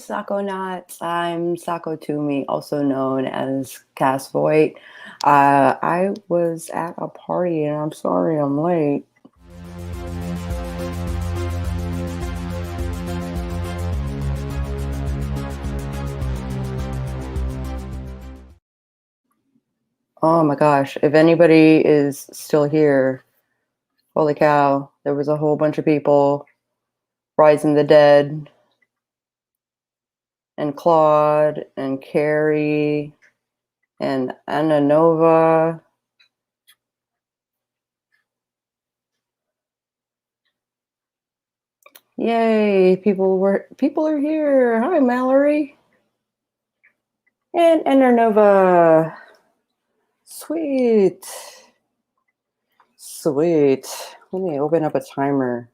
Sako Knots. I'm Sako Toomey, also known as Cass Voight. I was at a party and I'm sorry I'm late. Oh my gosh, if anybody is still here, holy cow, there was a whole bunch of people. Rising the Dead, and Claude, and Carrie, and Anna Nova. Yay, people are here. Hi, Mallory. And Anna Nova. Sweet. Sweet. Let me open up a timer.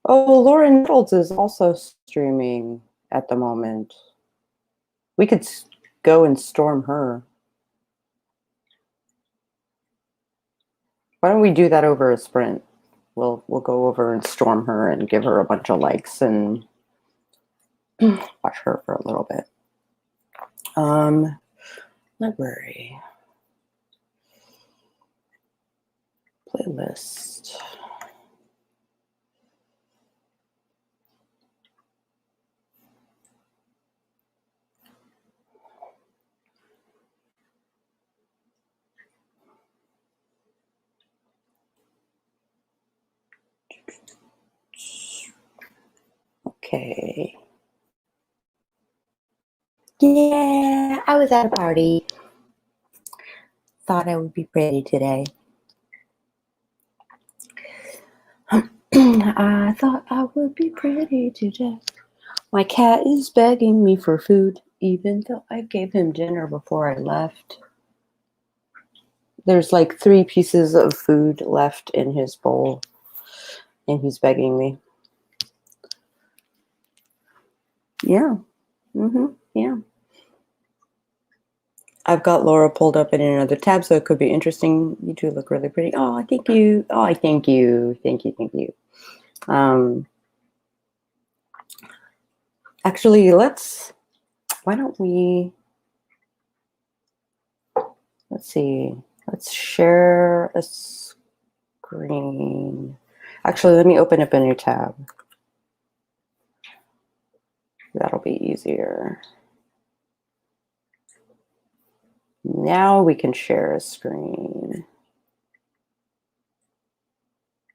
Oh, Lauren Nettles is also streaming at the moment. We could go and storm her. Why don't we do that over a sprint? We'll go over and storm her and give her a bunch of likes and watch her for a little bit. Library. Playlist. Okay. Yeah, I was at a party. Thought I would be pretty today. I thought I would be pretty today. My cat is begging me for food, even though I gave him dinner before I left. There's like 3 pieces of food left in his bowl, and he's begging me. Yeah. Yeah. I've got Laura pulled up in another tab, so it could be interesting. You do look really pretty. Oh, thank you. Oh, I thank you. Thank you. Actually, why don't we, let's see. Let's share a screen. Actually, let me open up a new tab. That'll be easier. Now we can share a screen.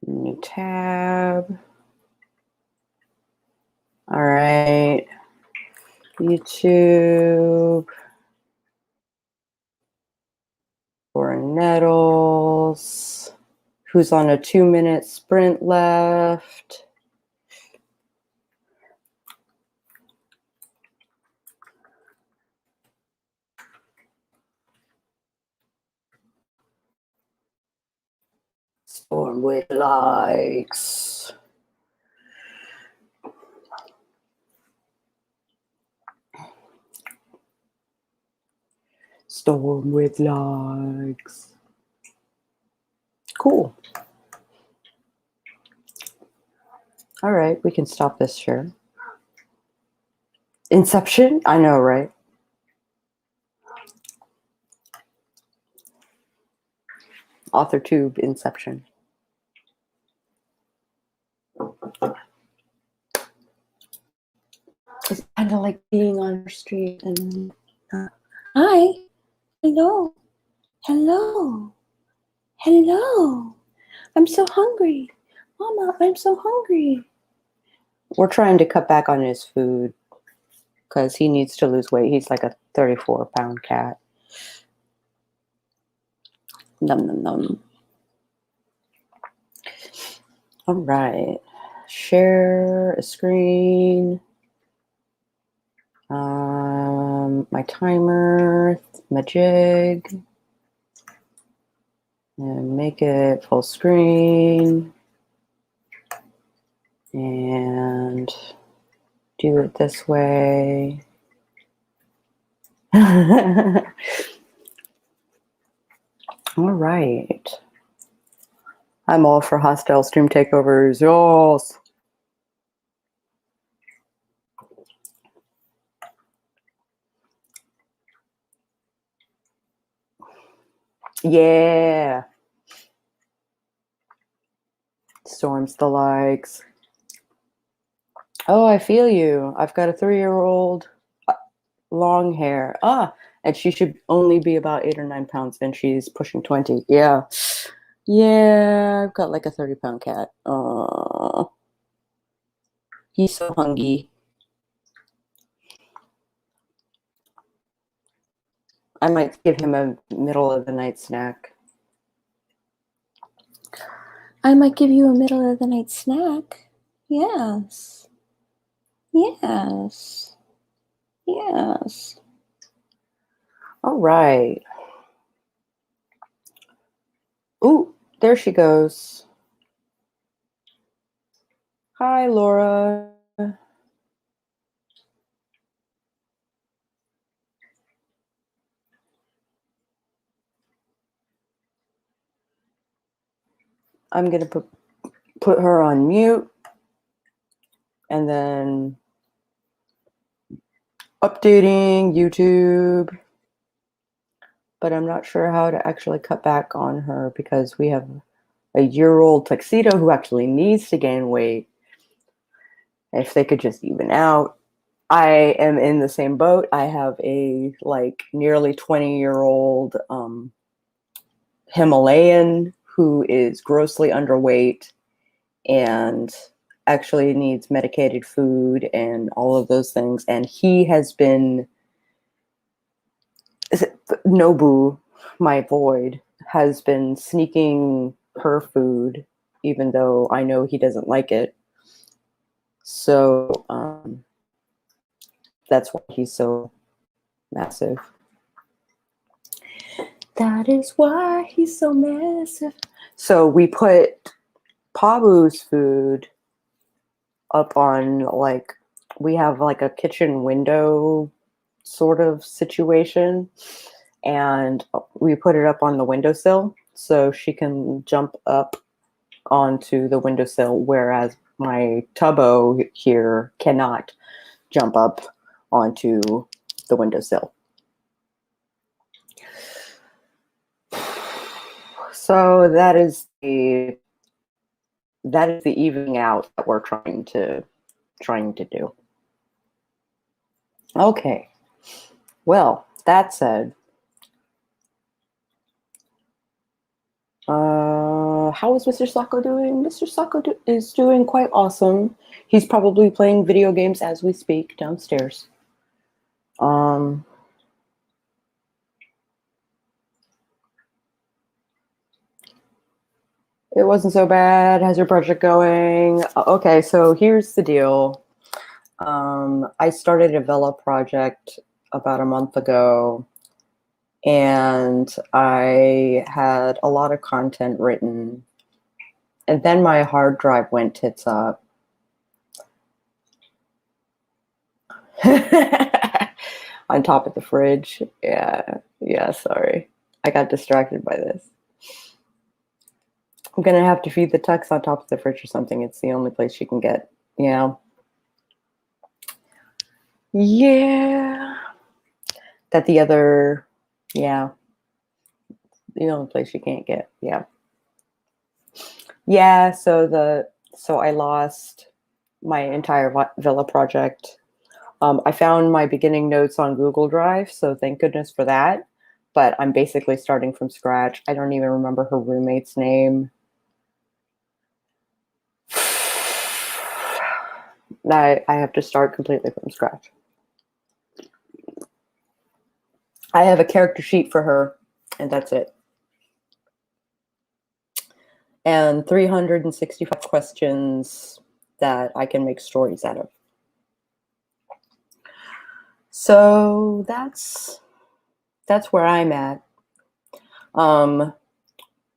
New tab. All right. YouTube. Lauren Nettles. Who's on a 2-minute sprint left. Storm with likes. Storm with likes. Cool. All right, we can stop this share. Inception? I know, right? AuthorTube Inception. It's kind of like being on the street and hi, hello. I'm so hungry. Mama, I'm so hungry. We're trying to cut back on his food because he needs to lose weight. He's like a 34-pound cat. Num, num, num. All right. Share a screen. My timer, my jig. And make it full screen. And do it this way. All right. I'm all for hostile stream takeovers. Yes. Yeah. Storms the likes. Oh, I feel you. I've got a 3-year-old, long hair. And she should only be about 8 or 9 pounds, and she's pushing 20. Yeah. Yeah, I've got like a 30-pound cat. Oh, he's so hungry. I might give him a middle of the night snack. I might give you a middle of the night snack. Yes. Yes. Yes. All right. Ooh, there she goes. Hi, Laura. I'm going to put her on mute and then updating YouTube. But I'm not sure how to actually cut back on her because we have a year-old tuxedo who actually needs to gain weight. If they could just even out. I am in the same boat. I have a like nearly 20-year-old Himalayan who is grossly underweight and actually needs medicated food and all of those things. And he has been, Nobu, my void, has been sneaking her food, even though I know he doesn't like it. So that's why he's so massive. That is why he's so massive. So we put Pabu's food up on, like, we have like a kitchen window sort of situation, and we put it up on the windowsill so she can jump up onto the windowsill, whereas my Tubbo here cannot jump up onto the windowsill. So that is the evening out that we're trying to do. Okay. Well, that said, how is Mr. Sacco doing? Mr. Sacco is doing quite awesome. He's probably playing video games as we speak downstairs. It wasn't so bad. How's your project going? Okay, so here's the deal. I started a Vela project about a month ago, and I had a lot of content written, and then my hard drive went tits up. On top of the fridge. Yeah, sorry. I got distracted by this. I'm gonna have to feed the tux on top of the fridge or something. It's the only place she can get, you know. Yeah. That the other, yeah. The only place she can't get, yeah. Yeah, so I lost my entire Villa project. I found my beginning notes on Google Drive, so thank goodness for that. But I'm basically starting from scratch. I don't even remember her roommate's name. I have to start completely from scratch. I have a character sheet for her, and that's it. And 365 questions that I can make stories out of. So that's where I'm at.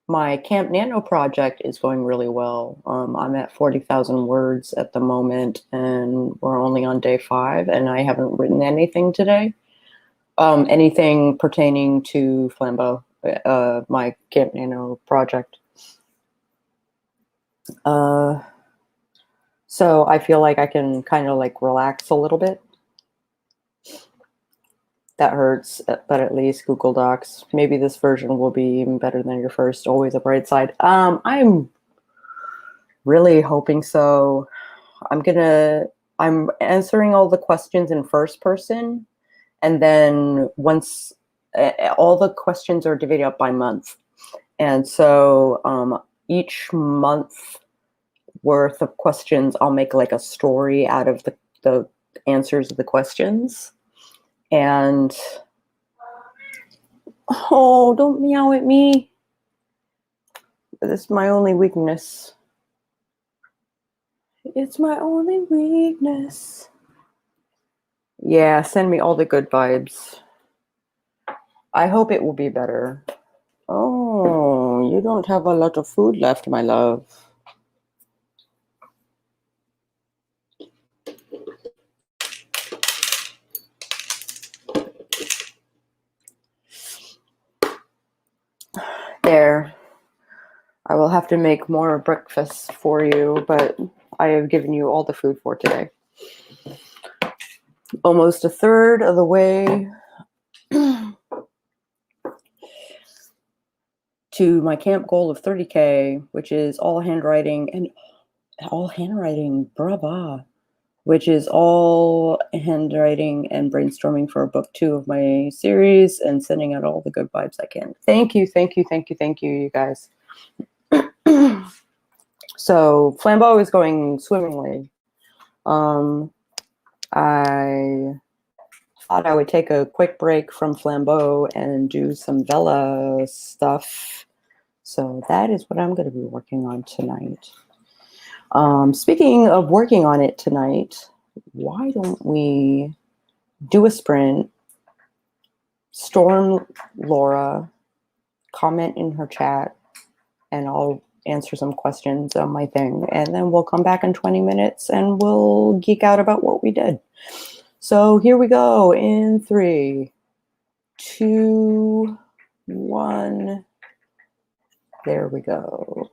My Camp Nano project is going really well. I'm at 40,000 words at the moment, and we're only on day 5, and I haven't written anything today. Anything pertaining to Flambeau, my Camp Nano project. So I feel like I can kind of like relax a little bit. That hurts, but at least Google Docs. Maybe this version will be even better than your first. Always a bright side. I'm really hoping so. I'm answering all the questions in first person, and then once all the questions are divided up by month, and so each month worth of questions, I'll make like a story out of the answers of the questions. And oh, don't meow at me. This is my only weakness. It's my only weakness. Yeah, send me all the good vibes. I hope it will be better. Oh, you don't have a lot of food left, my love. There. I will have to make more breakfast for you, but I have given you all the food for today. Almost a third of the way to my camp goal of 30K, which is all handwriting, brava, which is all handwriting and brainstorming for book 2 of my series and sending out all the good vibes I can. Thank you, you guys. So Flambeau is going swimmingly. I thought I would take a quick break from Flambeau and do some Vela stuff. So that is what I'm going to be working on tonight. Speaking of working on it tonight, why don't we do a sprint, storm Laura, comment in her chat, and I'll answer some questions on my thing. And then we'll come back in 20 minutes and we'll geek out about what we did. So here we go in 3, 2, 1. There we go.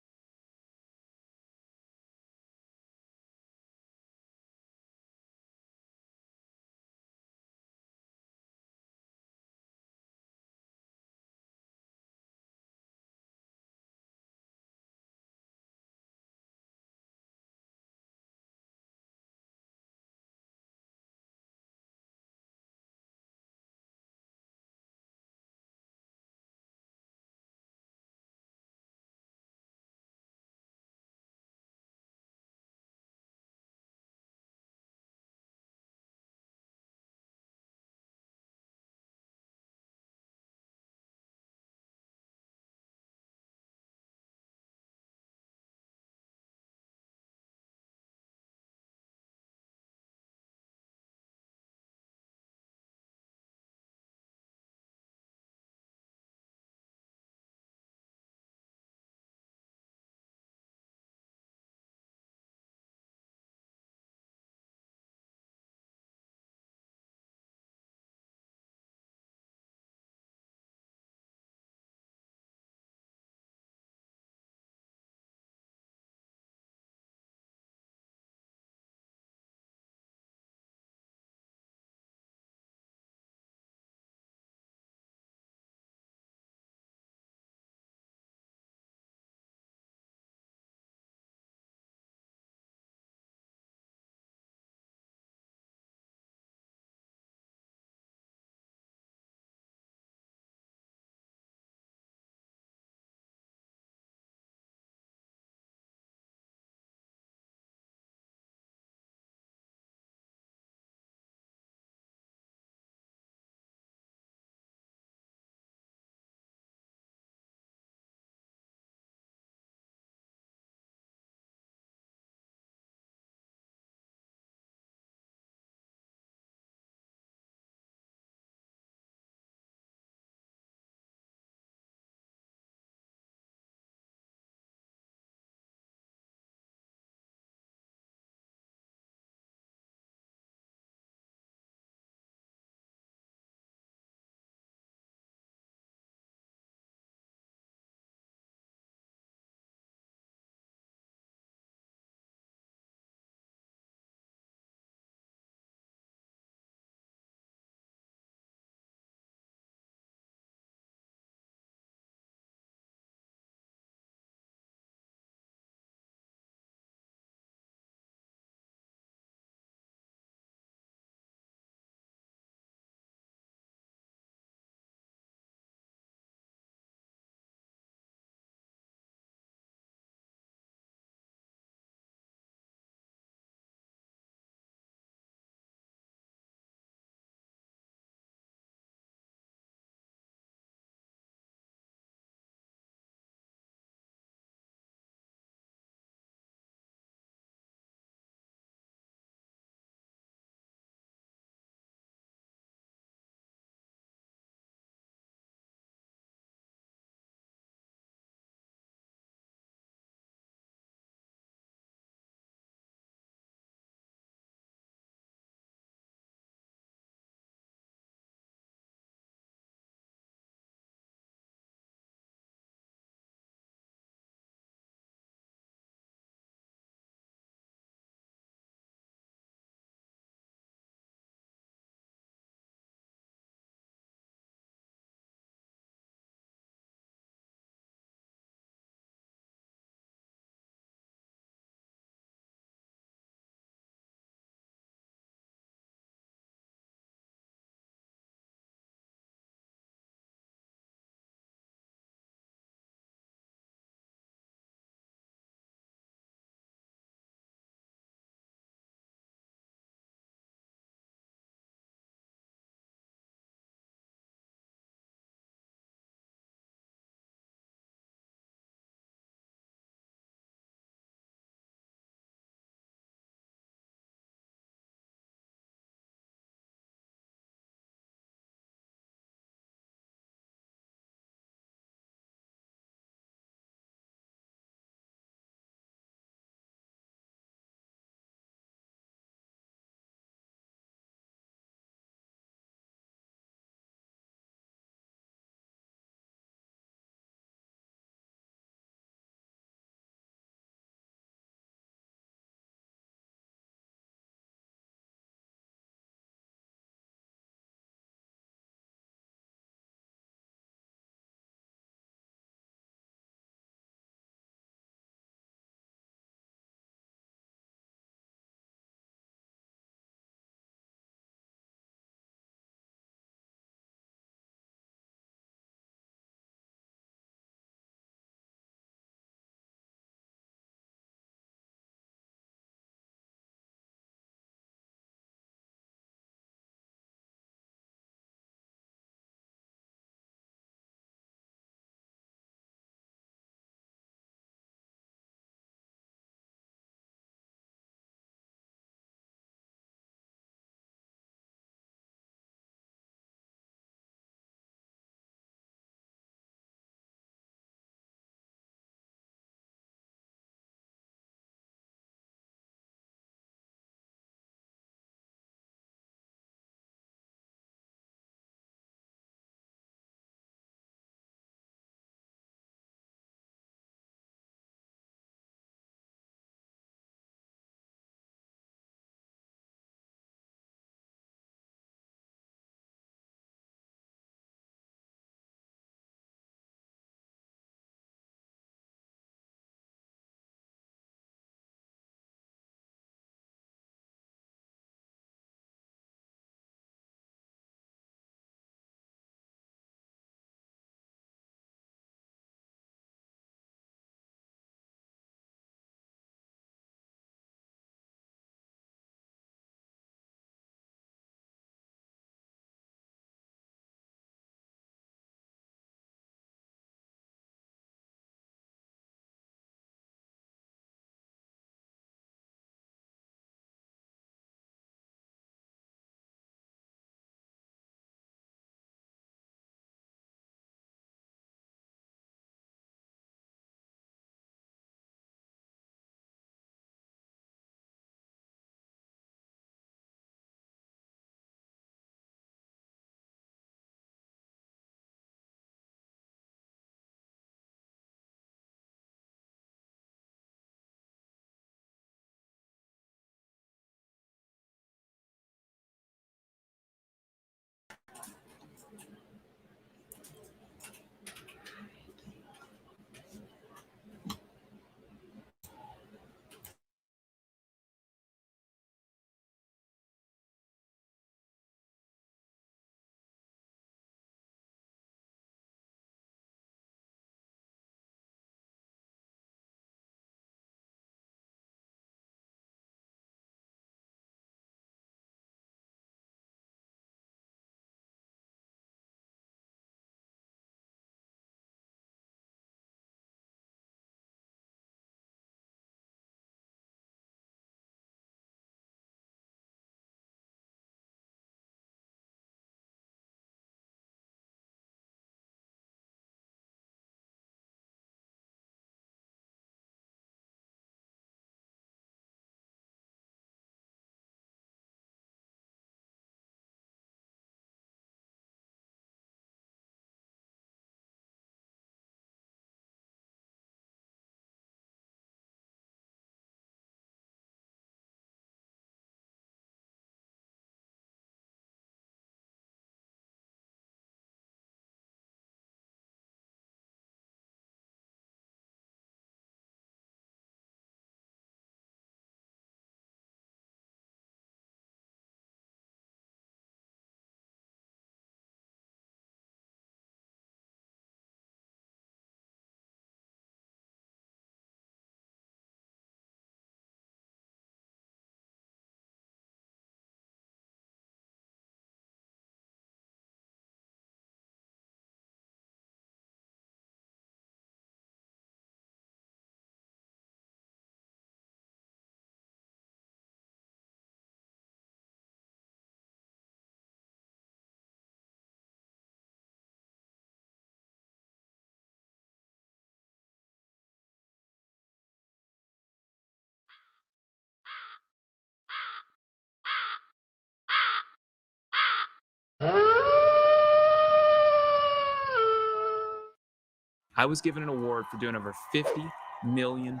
I was given an award for doing over $50 million.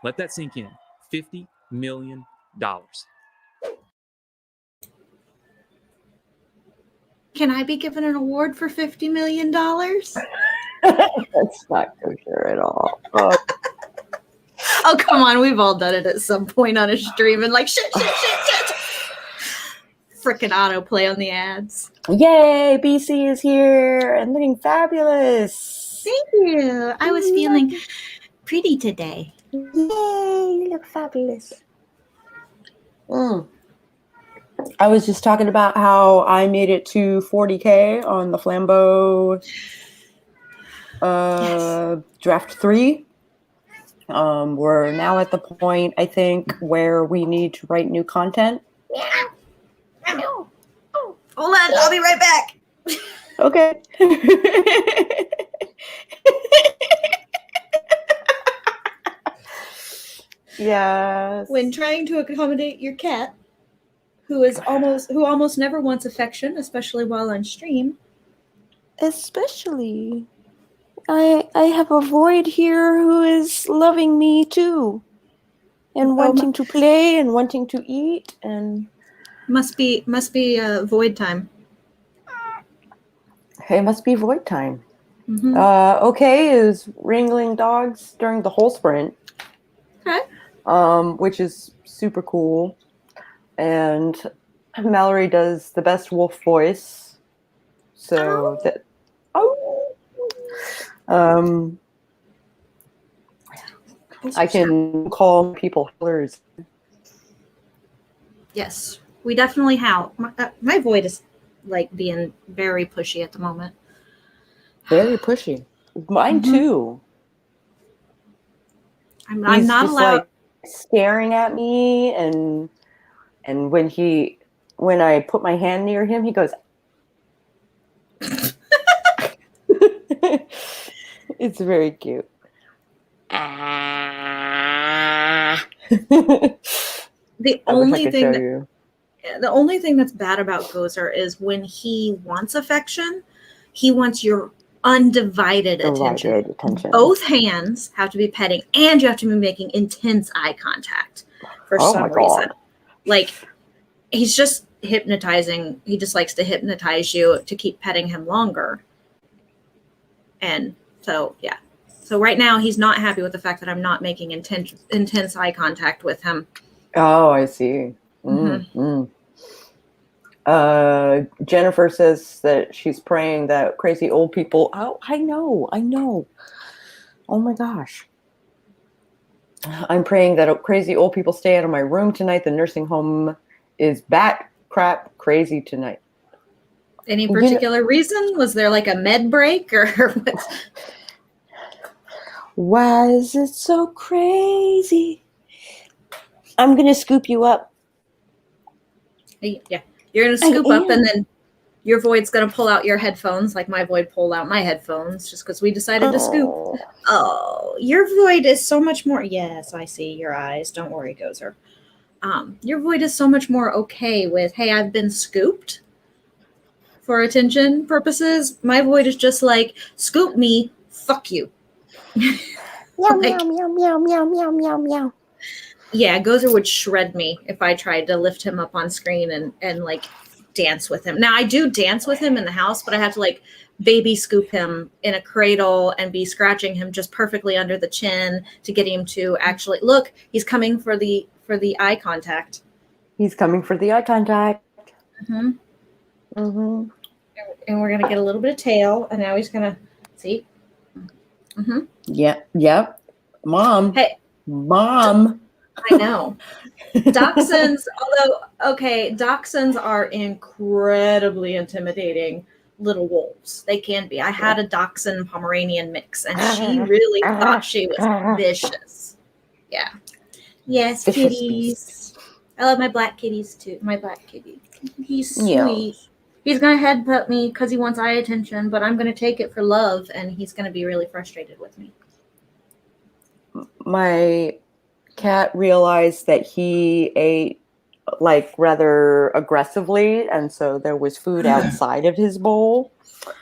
Let that sink in. $50 million. Can I be given an award for $50 million? That's not kosher at all. Oh, come on. We've all done it at some point on a stream and like, shit. Frickin' autoplay on the ads. Yay, BC is here and looking fabulous. Thank you. I was feeling pretty today. Yay, you look fabulous. I was just talking about how I made it to 40K on the Flambeau draft 3. We're now at the point, I think, where we need to write new content. Hold on, I'll be right back. Okay. Yes. When trying to accommodate your cat, who almost never wants affection, especially while on stream. Especially, I have a void here who is loving me too, and wanting to play and wanting to eat and must be void time. It must be void time. Mm-hmm. Okay is wrangling dogs during the whole sprint. Okay. Which is super cool. And Mallory does the best wolf voice. So I can call people hollers. Yes, we definitely have. My void is like being very pushy at the moment. Very pushy. Mine too. I'm not just allowed. Like staring at me, and when I put my hand near him, he goes. It's very cute. The only thing that's bad about Gozer is when he wants affection, he wants your undivided attention. Both hands have to be petting, and you have to be making intense eye contact for some reason. Like, he's just hypnotizing. He just likes to hypnotize you to keep petting him longer. And so, yeah. So right now, he's not happy with the fact that I'm not making intense eye contact with him. Oh, I see. Mm-hmm. Jennifer says that she's praying that crazy old people. Oh, I know. Oh my gosh. I'm praying that crazy old people stay out of my room tonight. The nursing home is bat crap crazy tonight. Any particular reason? Was there like a med break or what? Why is it so crazy? I'm going to scoop you up. Yeah. You're going to scoop up and then your void's going to pull out your headphones like my void pulled out my headphones just because we decided to scoop. Oh, your void is so much more. Yes, I see your eyes. Don't worry, Gozer. Your void is so much more okay with, hey, I've been scooped for attention purposes. My void is just like, scoop me, fuck you. Meow, meow, meow, meow, meow, meow, meow, meow. Yeah, Gozer would shred me if I tried to lift him up on screen and like dance with him. Now I do dance with him in the house, but I have to like baby scoop him in a cradle and be scratching him just perfectly under the chin to get him to actually look. He's coming for the eye contact. He's coming for the eye contact. Mm-hmm. Mm-hmm. And we're gonna get a little bit of tail, and now he's gonna see. Mm-hmm. Yep. Mom. Hey. Mom. I know. Dachshunds, dachshunds are incredibly intimidating little wolves. They can be. I had a dachshund Pomeranian mix, and she really thought she was vicious. Yeah. Yes, kitties. I love my black kitties too. My black kitty. He's sweet. Yeah. He's going to headbutt me because he wants eye attention, but I'm going to take it for love, and he's going to be really frustrated with me. My cat realized that he ate like rather aggressively, and so there was food outside of his bowl.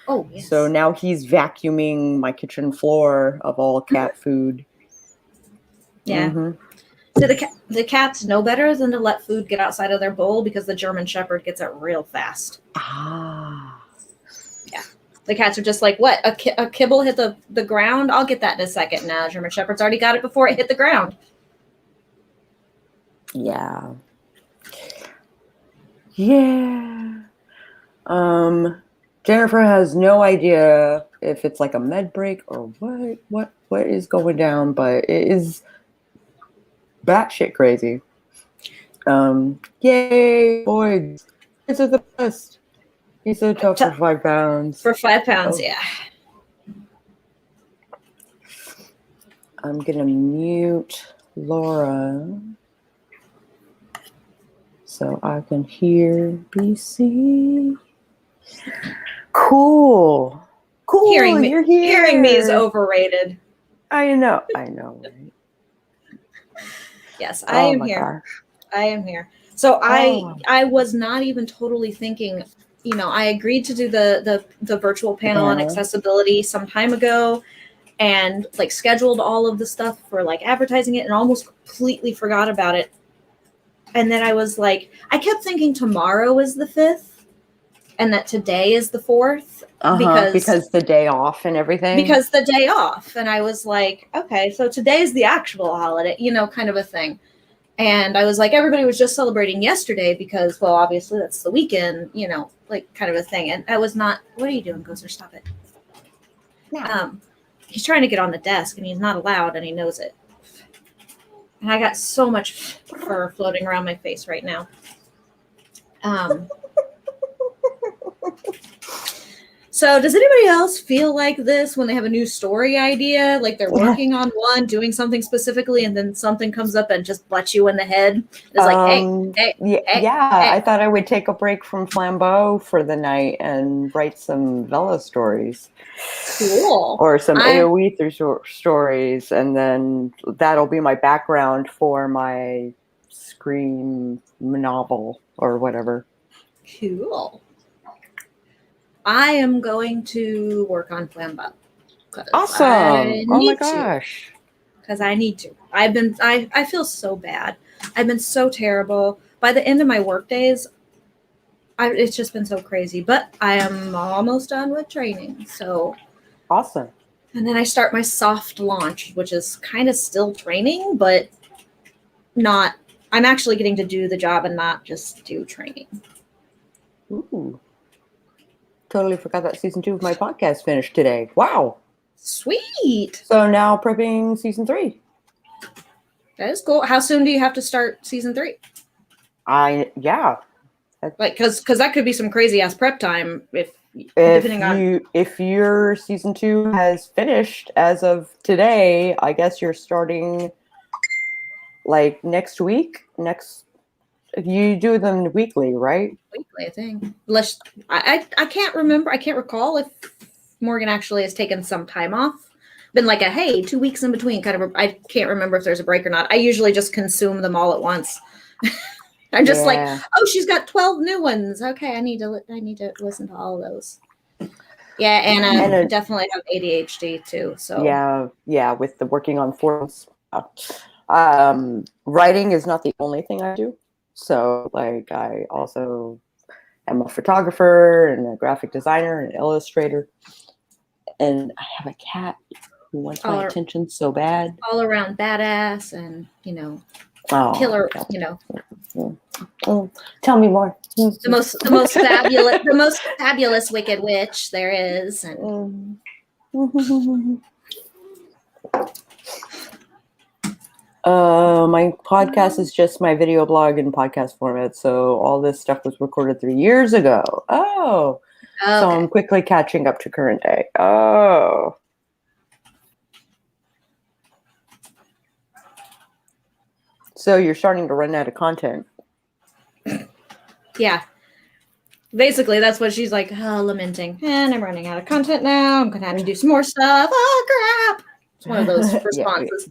Oh, yes. So now he's vacuuming my kitchen floor of all cat food. Yeah. So the cats know better than to let food get outside of their bowl because the German Shepherd gets it real fast. Yeah. The cats are just like, what? A kibble hit the ground? I'll get that in a second. Now German Shepherd's already got it before it hit the ground. Yeah. Yeah. Jennifer has no idea if it's like a med break or what is going down, but it is batshit crazy. Yay, boys. Kids are the best. He's so tough for 5 pounds. For 5 pounds, yeah. I'm gonna mute Laura so I can hear BC. Cool. Hearing me, you're here. Hearing me is overrated. I know, right? Yes, I am here. Gosh. I am here. So I was not even totally thinking, I agreed to do the virtual panel on accessibility some time ago and like scheduled all of the stuff for like advertising it and almost completely forgot about it. And then I was like, I kept thinking tomorrow is the 5th and that today is the 4th because the day off and everything. Because the day off. And I was like, okay, so today is the actual holiday, kind of a thing. And I was like, everybody was just celebrating yesterday because, well, obviously that's the weekend, like kind of a thing. And I was not, what are you doing, Gozer? Stop it. No. He's trying to get on the desk and he's not allowed and he knows it. And I got so much fur floating around my face right now. So does anybody else feel like this when they have a new story idea? Like they're working on one, doing something specifically, and then something comes up and just butts you in the head? It's like, hey. I thought I would take a break from Flambeau for the night and write some Vela stories. Cool. Or some AoE stories, and then that'll be my background for my Scream novel or whatever. Cool. I am going to work on Flambeau. Awesome. Oh my gosh. Because I need to. I feel so bad. I've been so terrible. By the end of my work days, it's just been so crazy. But I am almost done with training. So awesome. And then I start my soft launch, which is kind of still training, but not. I'm actually getting to do the job and not just do training. Ooh. Totally forgot that season 2 of my podcast finished today. Wow. Sweet. So now prepping season 3. That is cool. How soon do you have to start season 3? Yeah. Like, because that could be some crazy ass prep time if your season 2 has finished as of today. I guess you're starting like next week. You do them weekly, right? Weekly, I think. Unless I can't remember. I can't recall if Morgan actually has taken some time off. Been like 2 weeks in between kind of. I can't remember if there's a break or not. I usually just consume them all at once. I'm just like, oh, she's got 12 new ones. Okay, I need to listen to all of those. Yeah, and I definitely have ADHD too. So yeah, with the working on forms. Writing is not the only thing I do. So, like, I also am a photographer and a graphic designer and an illustrator. And I have a cat who wants my attention so bad. All around badass and, killer, Oh, tell me more. The most fabulous wicked witch there is. And my podcast is just my video blog in podcast format. So all this stuff was recorded 3 years ago. Oh. Okay. So I'm quickly catching up to current day. Oh. So you're starting to run out of content. Yeah. Basically, that's what she's like, lamenting. And I'm running out of content now. I'm going to have to do some more stuff. Oh, crap. It's one of those responses.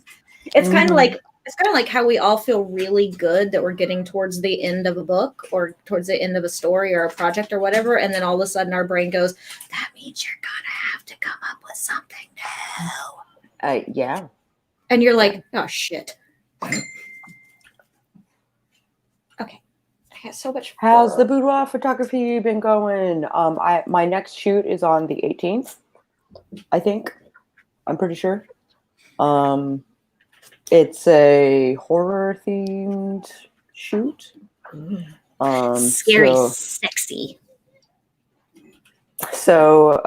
It's kind of like It's kind of like how we all feel really good that we're getting towards the end of a book or towards the end of a story or a project or whatever, and then all of a sudden our brain goes, "That means you're gonna have to come up with something new." Yeah. And you're like, "Oh shit." Okay. I got so much. How's the boudoir photography been going? My next shoot is on the 18th, I think. I'm pretty sure. It's a horror themed shoot. Scary, sexy. So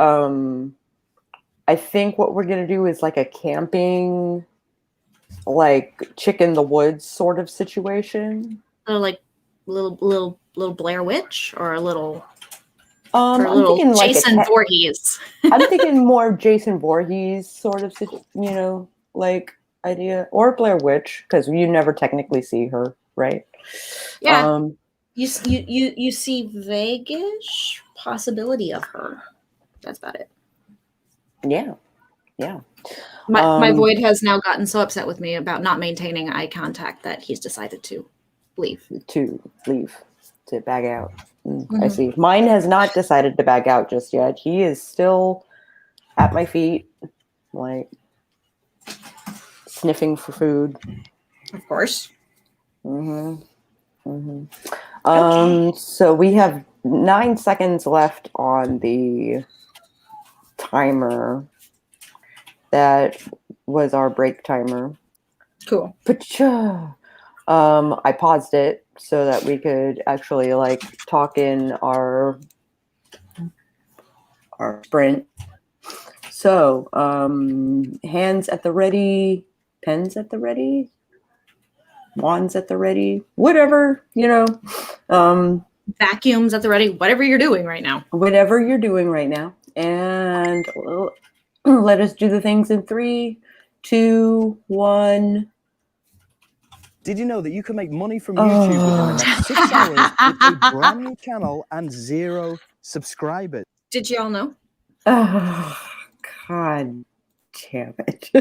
I think what we're gonna do is like a camping, like chick in the woods sort of situation. Like little Blair Witch or a little I'm thinking like Jason Voorhees. I'm thinking more Jason Voorhees sort of, like idea, or Blair Witch, because you never technically see her, right? Yeah. You see vaguish possibility of her. That's about it. Yeah. Yeah. My void has now gotten so upset with me about not maintaining eye contact that he's decided to leave. To bag out. I see. Mine has not decided to bag out just yet. He is still at my feet, like sniffing for food. Of course. So we have 9 seconds left on the timer. That was our break timer. Cool. I paused it so that we could actually like talk in our sprint. So, hands at the ready, pens at the ready, wands at the ready, whatever, Vacuums at the ready, whatever you're doing right now. Whatever you're doing right now. And let us do the things in 3, 2, 1. Did you know that you can make money from YouTube within the next 6 hours with a brand new channel and 0 subscribers? Did you all know? Oh, God damn it.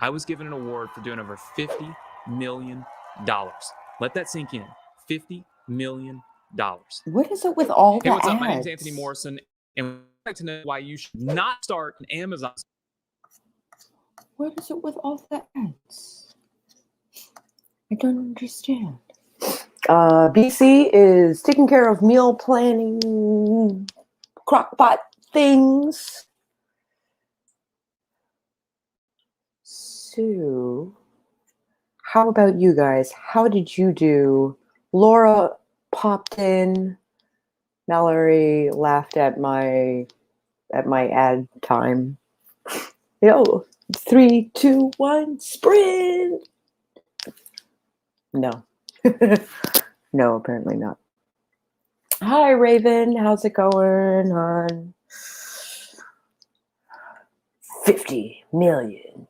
I was given an award for doing over $50 million. Let that sink in. $50 million. What is it with all Hey, the what's ads? up? My name's Anthony Morrison, and I'd like to know why you should not start an Amazon. What is it with all the ads? I don't understand. BC is taking care of meal planning, crockpot things. So, how about you guys? How did you do? Laura popped in. Mallory laughed at my ad time. Yo, 3, 2, 1, sprint. No. No, apparently not. Hi, Raven. How's it going, hon? $50 million.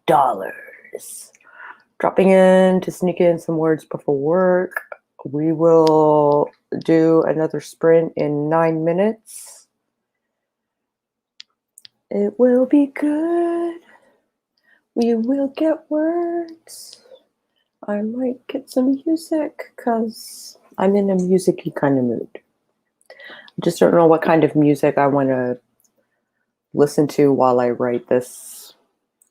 Dropping in to sneak in some words before work. We will do another sprint in 9 minutes. It will be good. We will get words. I might get some music because I'm in a music-y kind of mood. I just don't know what kind of music I want to listen to while I write this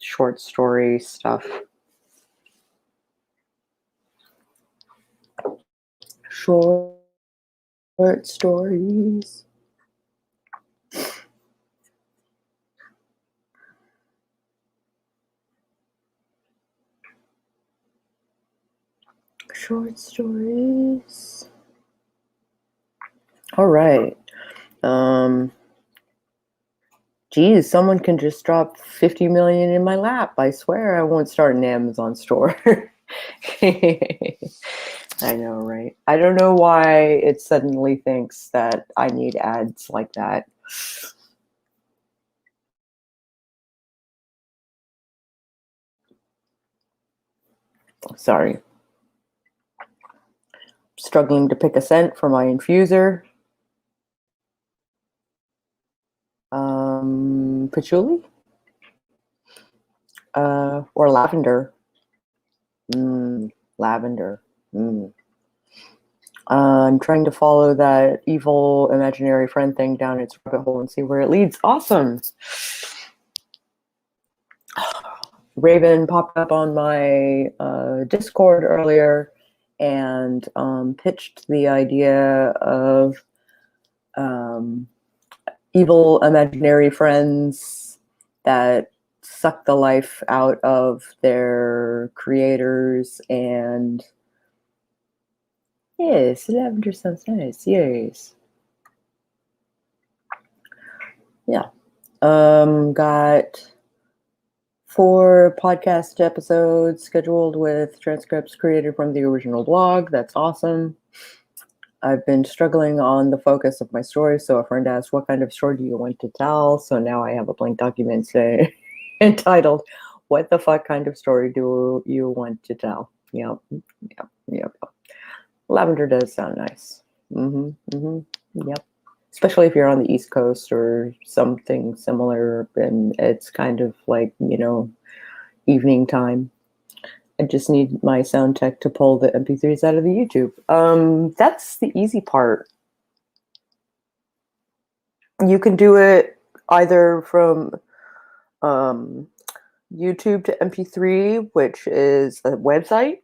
short story stuff. Short stories. Short stories. All right. Geez, someone can just drop 50 million in my lap. I swear I won't start an Amazon store. I know, right? I don't know why it suddenly thinks that I need ads like that. Sorry. Struggling to pick a scent for my infuser. Patchouli? Or lavender. Lavender. I'm trying to follow that evil imaginary friend thing down its rabbit hole and see where it leads. Awesome. Raven popped up on my Discord earlier and pitched the idea of evil imaginary friends that suck the life out of their creators. And yes, lavender sounds nice. Yes. Yeah. Got 4 podcast episodes scheduled with transcripts created from the original blog. That's awesome. I've been struggling on the focus of my story, so a friend asked, what kind of story do you want to tell? So now I have a blank document entitled, what the fuck kind of story do you want to tell? Yep. Lavender does sound nice. Yep. Especially if you're on the East Coast or something similar, and it's kind of like, evening time. I just need my sound tech to pull the MP3s out of the YouTube. That's the easy part. You can do it either from YouTube to MP3, which is a website,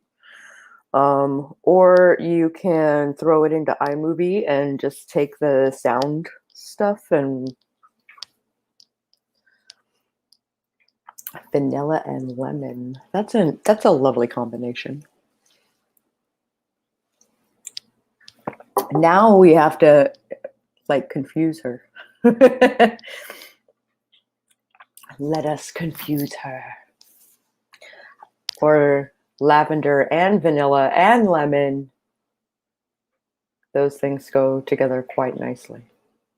or you can throw it into iMovie and just take the sound stuff and vanilla and lemon. That's a lovely combination. Now we have to confuse her. Let us confuse her. Or lavender and vanilla and lemon. Those things go together quite nicely.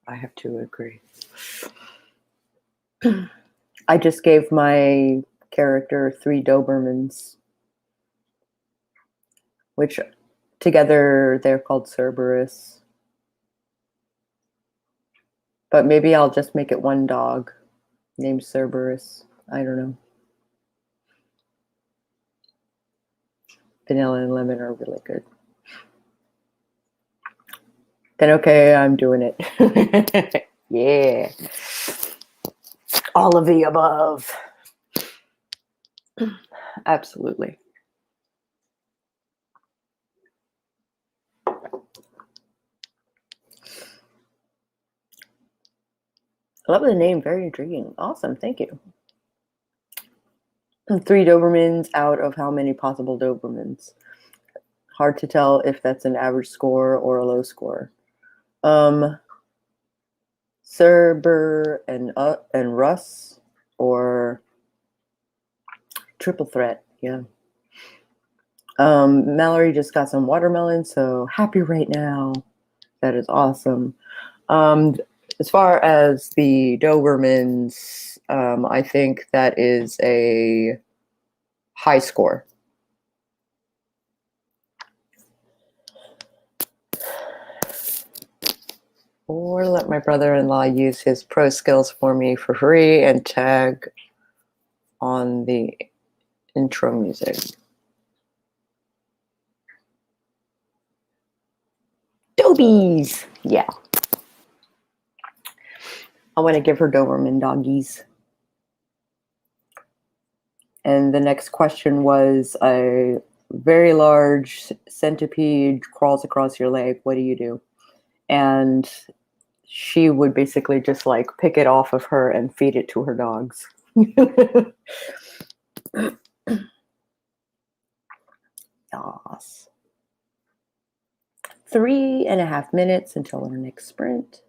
I have to agree. I just gave my character 3 Dobermans, which together they're called Cerberus. But maybe I'll just make it one dog named Cerberus. I don't know. Vanilla and lemon are really good. Then okay, I'm doing it. Yeah. All of the above. Absolutely. I love the name. Very intriguing. Awesome. Thank you. 3 Dobermans out of how many possible Dobermans? Hard to tell if that's an average score or a low score. Cerber and Russ, or triple threat. Yeah. Mallory just got some watermelon, so happy right now. That is awesome. As far as the Dobermans, I think that is a high score. Or let my brother-in-law use his pro skills for me for free and tag on the intro music. Dobies! Yeah. I want to give her Doberman doggies. And the next question was, a very large centipede crawls across your leg. What do you do? And she would basically just like pick it off of her and feed it to her dogs. Yes. 3.5 minutes until our next sprint.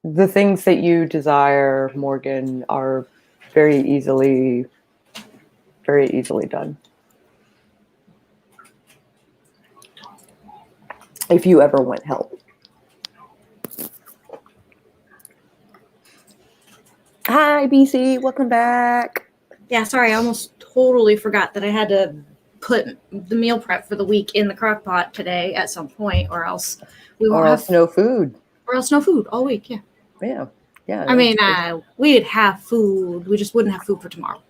The things that you desire, Morgan, are very easily done. If you ever want help. Hi, BC. Welcome back. Yeah, sorry, I almost totally forgot that I had to put the meal prep for the week in the crock pot today at some point, or else we won't have no food. Or else no food all week. Yeah. Yeah. I mean, we'd have food. We just wouldn't have food for tomorrow.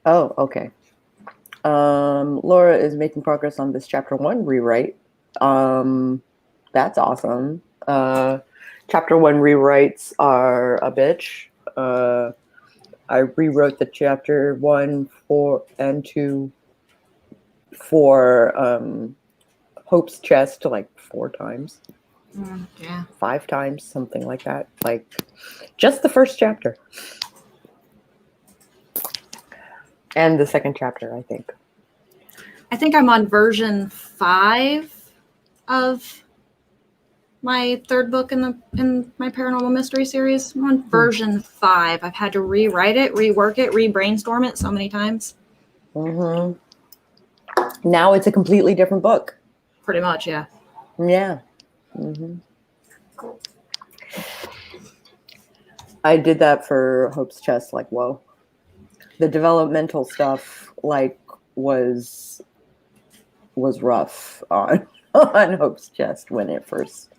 Oh, okay. Laura is making progress on this chapter 1 rewrite. That's awesome. Chapter 1 rewrites are a bitch. I rewrote the chapter 1, 4, and 2 for Hope's Chest like 4 times. Yeah. 5 times, something like that. Like just the first chapter. And the second chapter, I think. I think I'm on version 5 of my 3rd book in my paranormal mystery series. I'm on version 5. I've had to rewrite it, rework it, re-brainstorm it so many times. Mm-hmm. Now it's a completely different book. Pretty much, yeah. Yeah. Mm-hmm. I did that for Hope's Chest. Like, whoa. The developmental stuff like was rough on Hope's Chest when it first.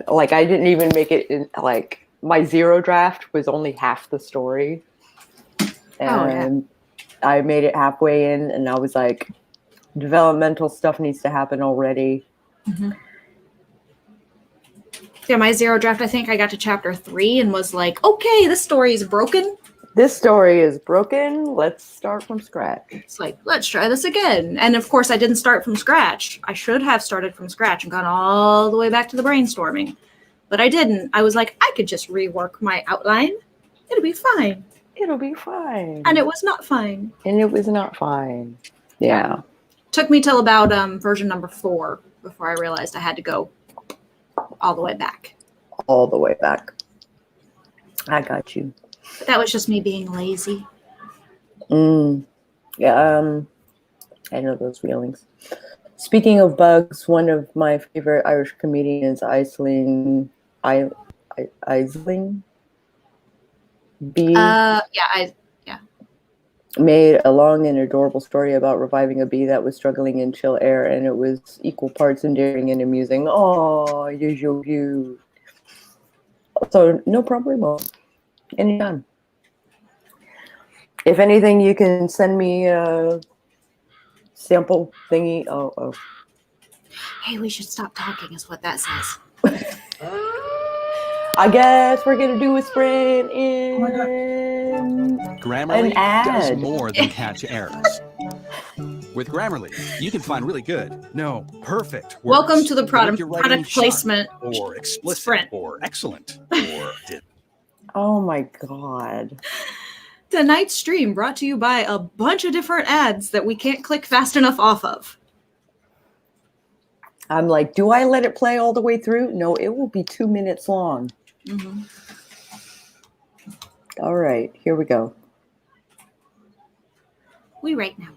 Like, I didn't even make it in. Like, my 0 draft was only half the story, and I made it halfway in, and I was like, developmental stuff needs to happen already. Mm-hmm. Yeah, my 0 draft, I think I got to chapter 3 and was like, okay, this story is broken. This story is broken. Let's start from scratch. It's like, let's try this again. And of course, I didn't start from scratch. I should have started from scratch and gone all the way back to the brainstorming. But I didn't. I was like, I could just rework my outline. It'll be fine. It'll be fine. And it was not fine. Yeah. Took me till about version number 4 before I realized I had to go all the way back. All the way back. I got you. But that was just me being lazy. Yeah, I know those feelings. Speaking of bugs, one of my favorite Irish comedians, Aisling B. Made a long and adorable story about reviving a bee that was struggling in chill air, and it was equal parts endearing and amusing. Oh, you're so cute. So, no problemo. Anytime. If anything, you can send me a sample thingy. Oh. Hey, we should stop talking, is what that says. I guess we're gonna do a sprint in Grammarly an ad. does more than catch errors. With Grammarly, you can find really good, no, perfect words. Welcome to the to make your writing product sharp, placement or explicit, sprint. or excellent, or Oh my god. Tonight's stream brought to you by a bunch of different ads that we can't click fast enough off of. I'm like, do I let it play all the way through? No, it will be 2 minutes long. Mm-hmm. All right, here we go. We right now.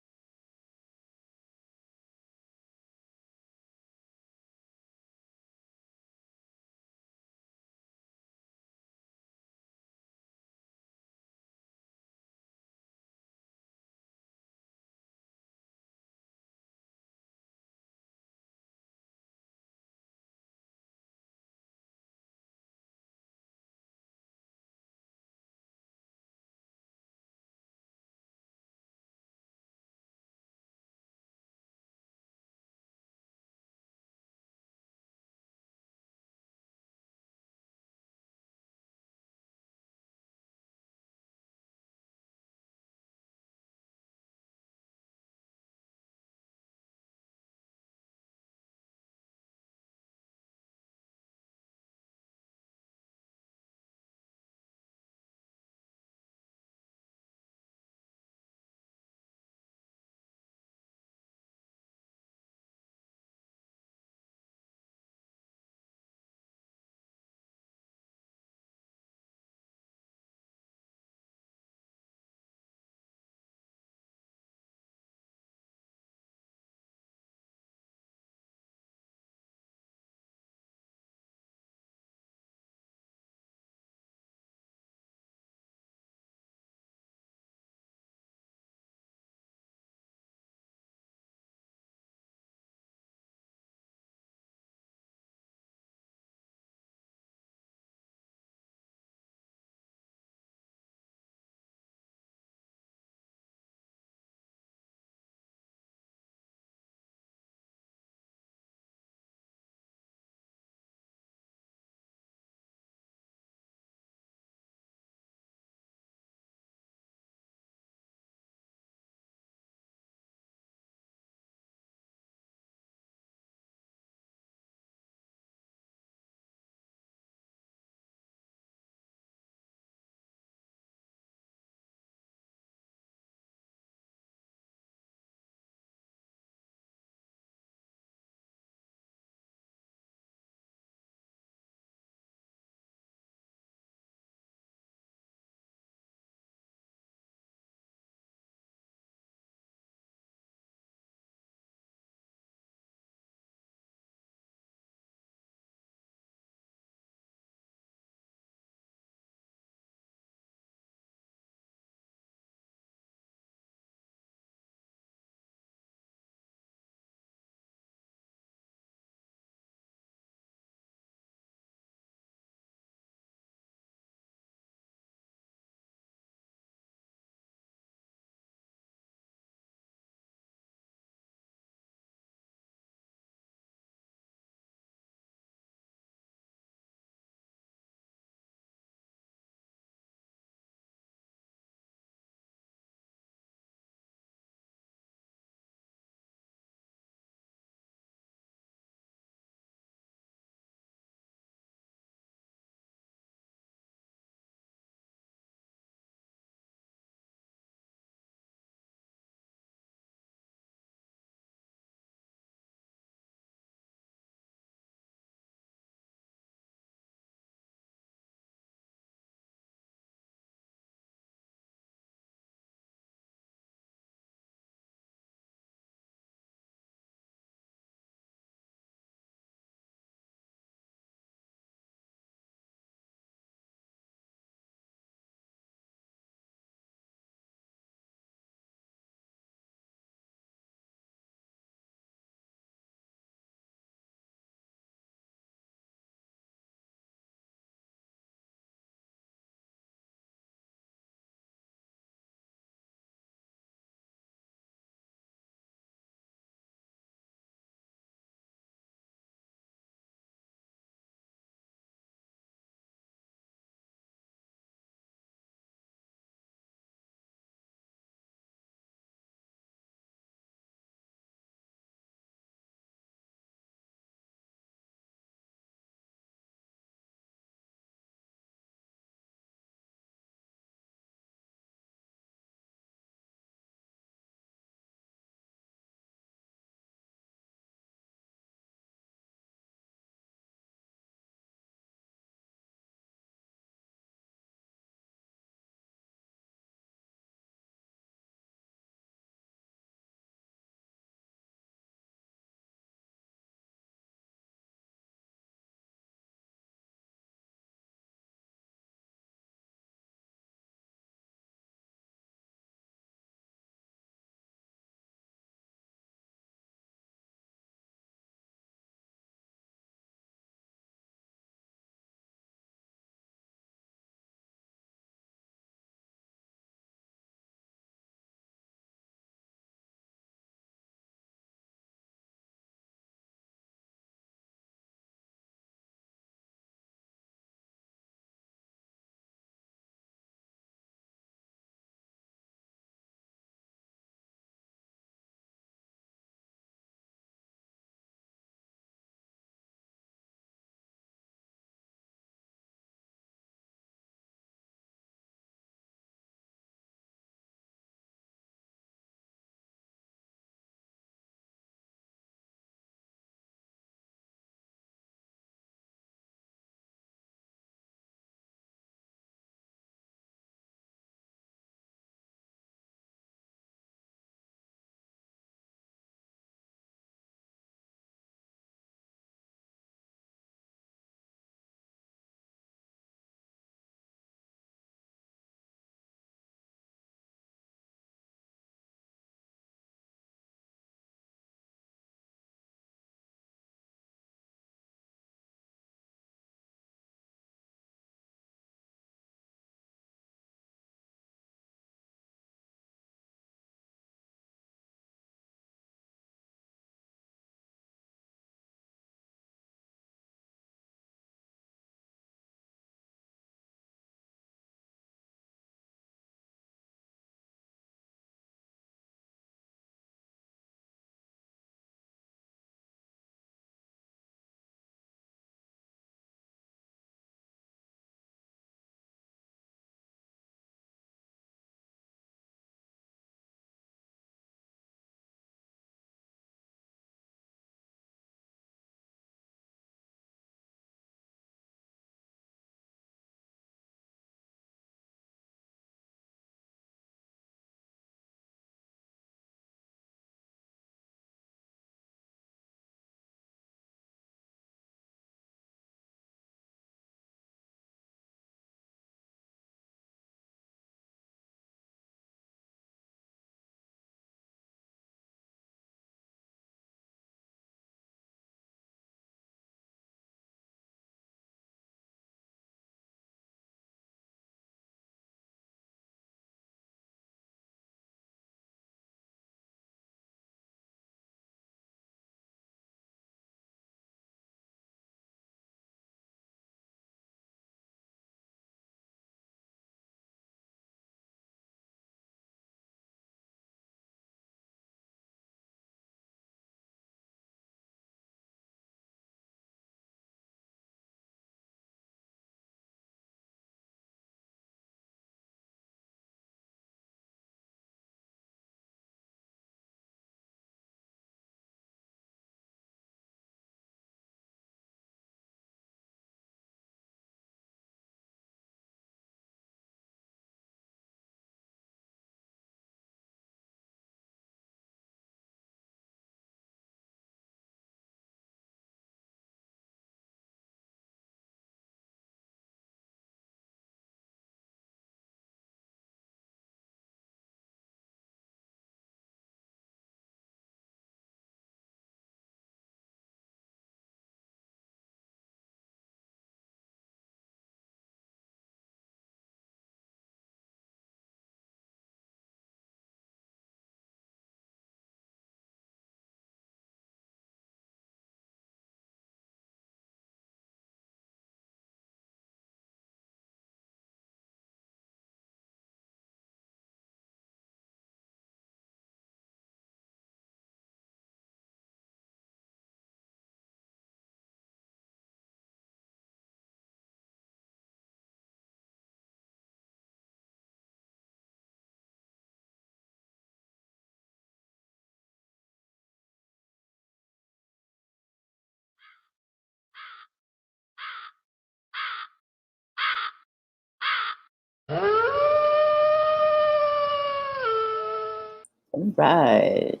All right.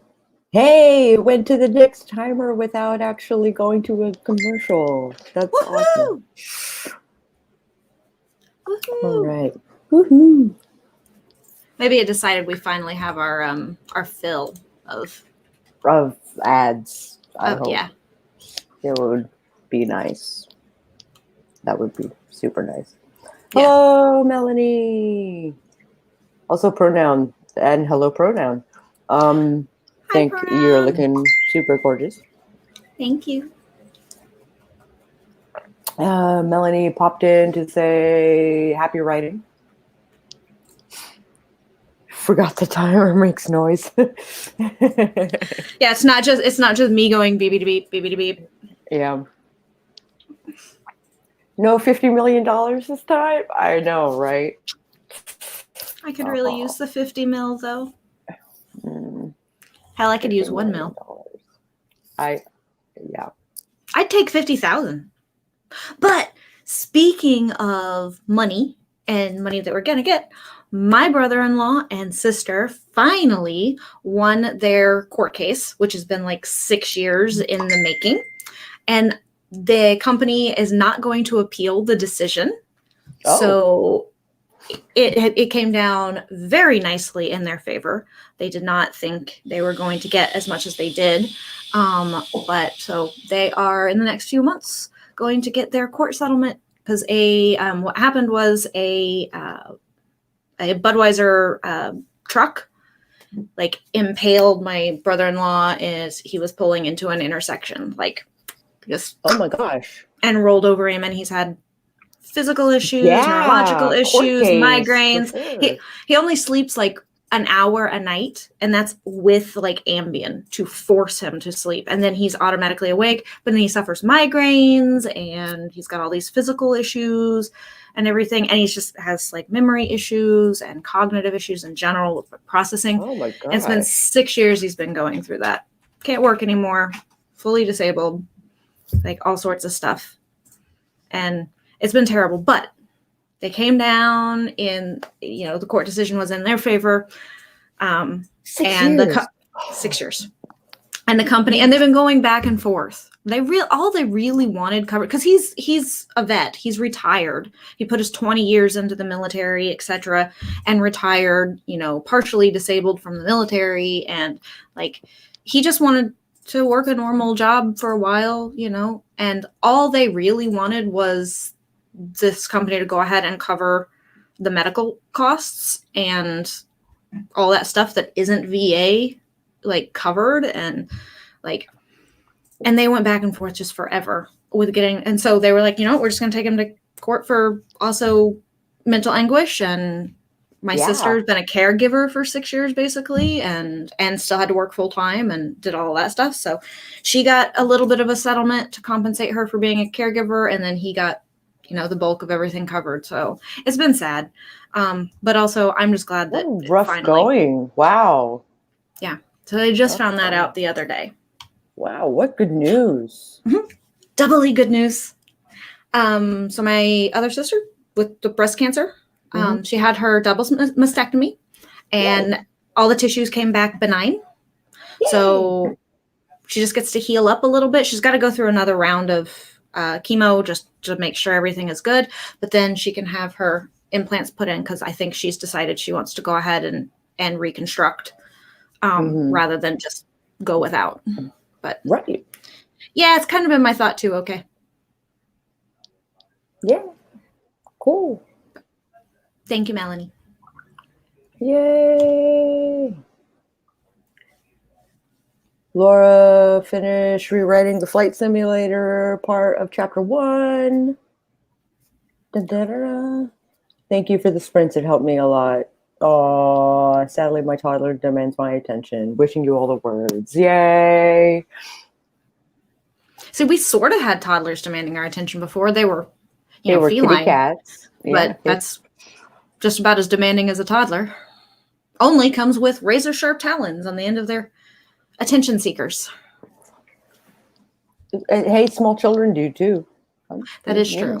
Hey, it went to the next timer without actually going to a commercial. That's awesome. Woohoo! All right. Woohoo. Maybe it decided we finally have our fill of Ads. I hope yeah. it would be nice. That would be super nice. Yeah. Hello, Melanie. Also pronoun and hello pronoun. Think pronoun. you're looking super gorgeous. Thank you. Melanie popped in to say happy writing. Forgot the timer makes noise. Yeah, it's not just me going beep beep beep beep beep beep. Yeah. No $50 million this time? I know, right? I could really use the 50 mil though. Hell, I could use 1 mil. Yeah. I'd take 50,000. But speaking of money and money that we're gonna get, my brother-in-law and sister finally won their court case, which has been like 6 years in the making. And the company is not going to appeal the decision. Oh. So it came down very nicely in their favor. They did not think they were going to get as much as they did. But so they are in the next few months going to get their court settlement because what happened was a Budweiser truck like impaled my brother-in-law as he was pulling into an intersection, like just oh my gosh, and rolled over him, and he's had physical issues, neurological issues, migraines. Sure. He only sleeps like an hour a night, and that's with like Ambien to force him to sleep, and then he's automatically awake. But then he suffers migraines, and he's got all these physical issues and everything, and he just has like memory issues and cognitive issues in general with processing. Oh my god! And it's been 6 years he's been going through that. Can't work anymore, fully disabled, like all sorts of stuff, and it's been terrible. But they came down in, the court decision was in their favor. 6 years. 6 years. And the company, and they've been going back and forth. All they really wanted covered, because he's a vet, he's retired. He put his 20 years into the military, etc., and retired, partially disabled from the military, and like he just wanted to work a normal job for a while, and all they really wanted was this company to go ahead and cover the medical costs and all that stuff that isn't VA like covered, and they went back and forth just forever with getting, and so they were like, we're just going to take him to court for also mental anguish, and my sister's been a caregiver for 6 years basically, and still had to work full time and did all that stuff, so she got a little bit of a settlement to compensate her for being a caregiver, and then he got the bulk of everything covered. So it's been sad. But also I'm just glad that rough finally, going. Wow. Yeah. So they just found that out the other day. Wow. What good news. Mm-hmm. Doubly good news. So my other sister with the breast cancer, she had her double mastectomy, and all the tissues came back benign. Yay. So she just gets to heal up a little bit. She's got to go through another round of chemo just to make sure everything is good, but then she can have her implants put in, because I think she's decided she wants to go ahead and reconstruct rather than just go without. But right, yeah, it's kind of been my thought too. Okay, yeah, cool. Thank you, Melanie. Yay. Laura finished rewriting the flight simulator part of chapter 1. Da-da-da-da. Thank you for the sprints. It helped me a lot. Oh, sadly, my toddler demands my attention. Wishing you all the words. Yay. See, we sort of had toddlers demanding our attention before. They were, feline, kitty cats. But that's just about as demanding as a toddler. Only comes with razor sharp talons on the end of their attention seekers. Hey, small children do too. That is true.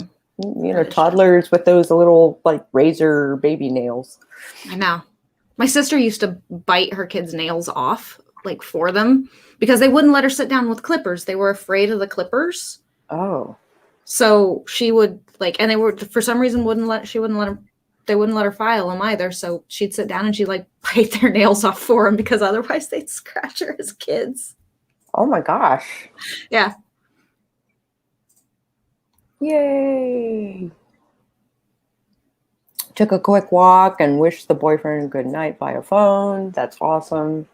Toddlers with those little like razor baby nails. I know. My sister used to bite her kids' nails off, like for them, because they wouldn't let her sit down with clippers. They were afraid of the clippers. Oh. So she would and they were for some reason they wouldn't let her file them either. So she'd sit down and she'd bite their nails off for them because otherwise they'd scratch her as kids. Oh my gosh. Yeah. Yay. Took a quick walk and wished the boyfriend good night via phone. That's awesome.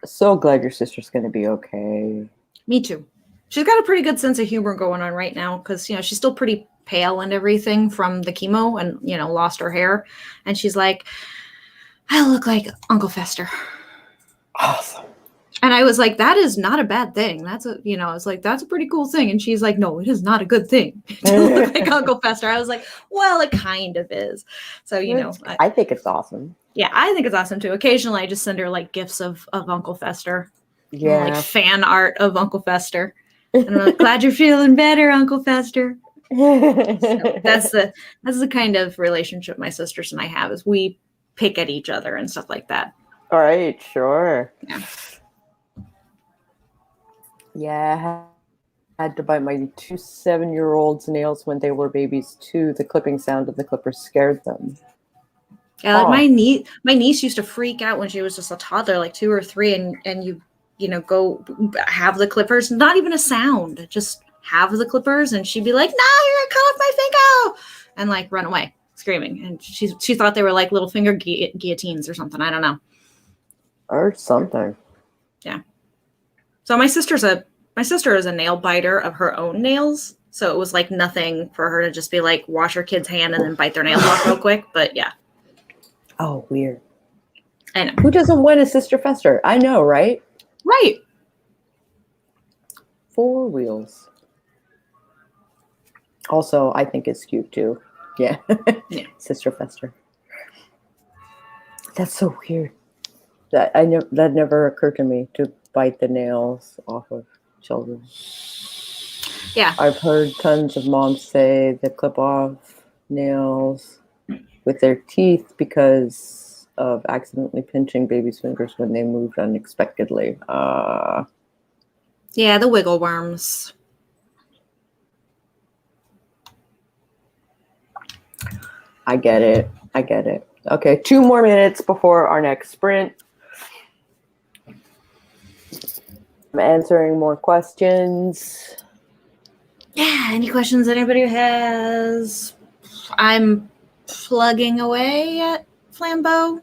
So glad your sister's going to be okay. Me too. She's got a pretty good sense of humor going on right now because, she's still pretty pale and everything from the chemo and, lost her hair. And she's like, I look like Uncle Fester. Awesome. And I was like, that is not a bad thing. That's I was like, that's a pretty cool thing. And she's like, no, it is not a good thing to look like Uncle Fester. I was like, well, it kind of is. So, I think it's awesome. Yeah, I think it's awesome too. Occasionally I just send her gifts of Uncle Fester. Yeah. Fan art of Uncle Fester. And I'm like, glad you're feeling better, Uncle Fester. So that's the kind of relationship my sisters and I have is we pick at each other and stuff like that. All right, sure. Yeah. Yeah, I had to bite my 2 7-year-olds' nails when they were babies too. The clipping sound of the clippers scared them. Yeah, my niece used to freak out when she was just a toddler, 2 or 3, and you go have the clippers, not even a sound, just have the clippers, and she'd be like, "No, you're gonna cut off my finger," and run away screaming. And she thought they were little finger guillotines or something. I don't know. Or something. Yeah. So my sister is a nail biter of her own nails. So it was nothing for her to just be wash her kid's hand and then bite their nails off real quick. But yeah. Oh, weird. I know. Who doesn't want a Sister Fester? I know, right? Right. 4 wheels. Also, I think it's cute too. Yeah. Yeah. Sister Fester. That's so weird. That never occurred to me to bite the nails off of children. Yeah. I've heard tons of moms say they clip off nails with their teeth because of accidentally pinching babies' fingers when they moved unexpectedly. Yeah, the wiggle worms. I get it. Okay, 2 more minutes before our next sprint. I'm answering more questions. Yeah, any questions anybody has? I'm plugging away at Flambeau.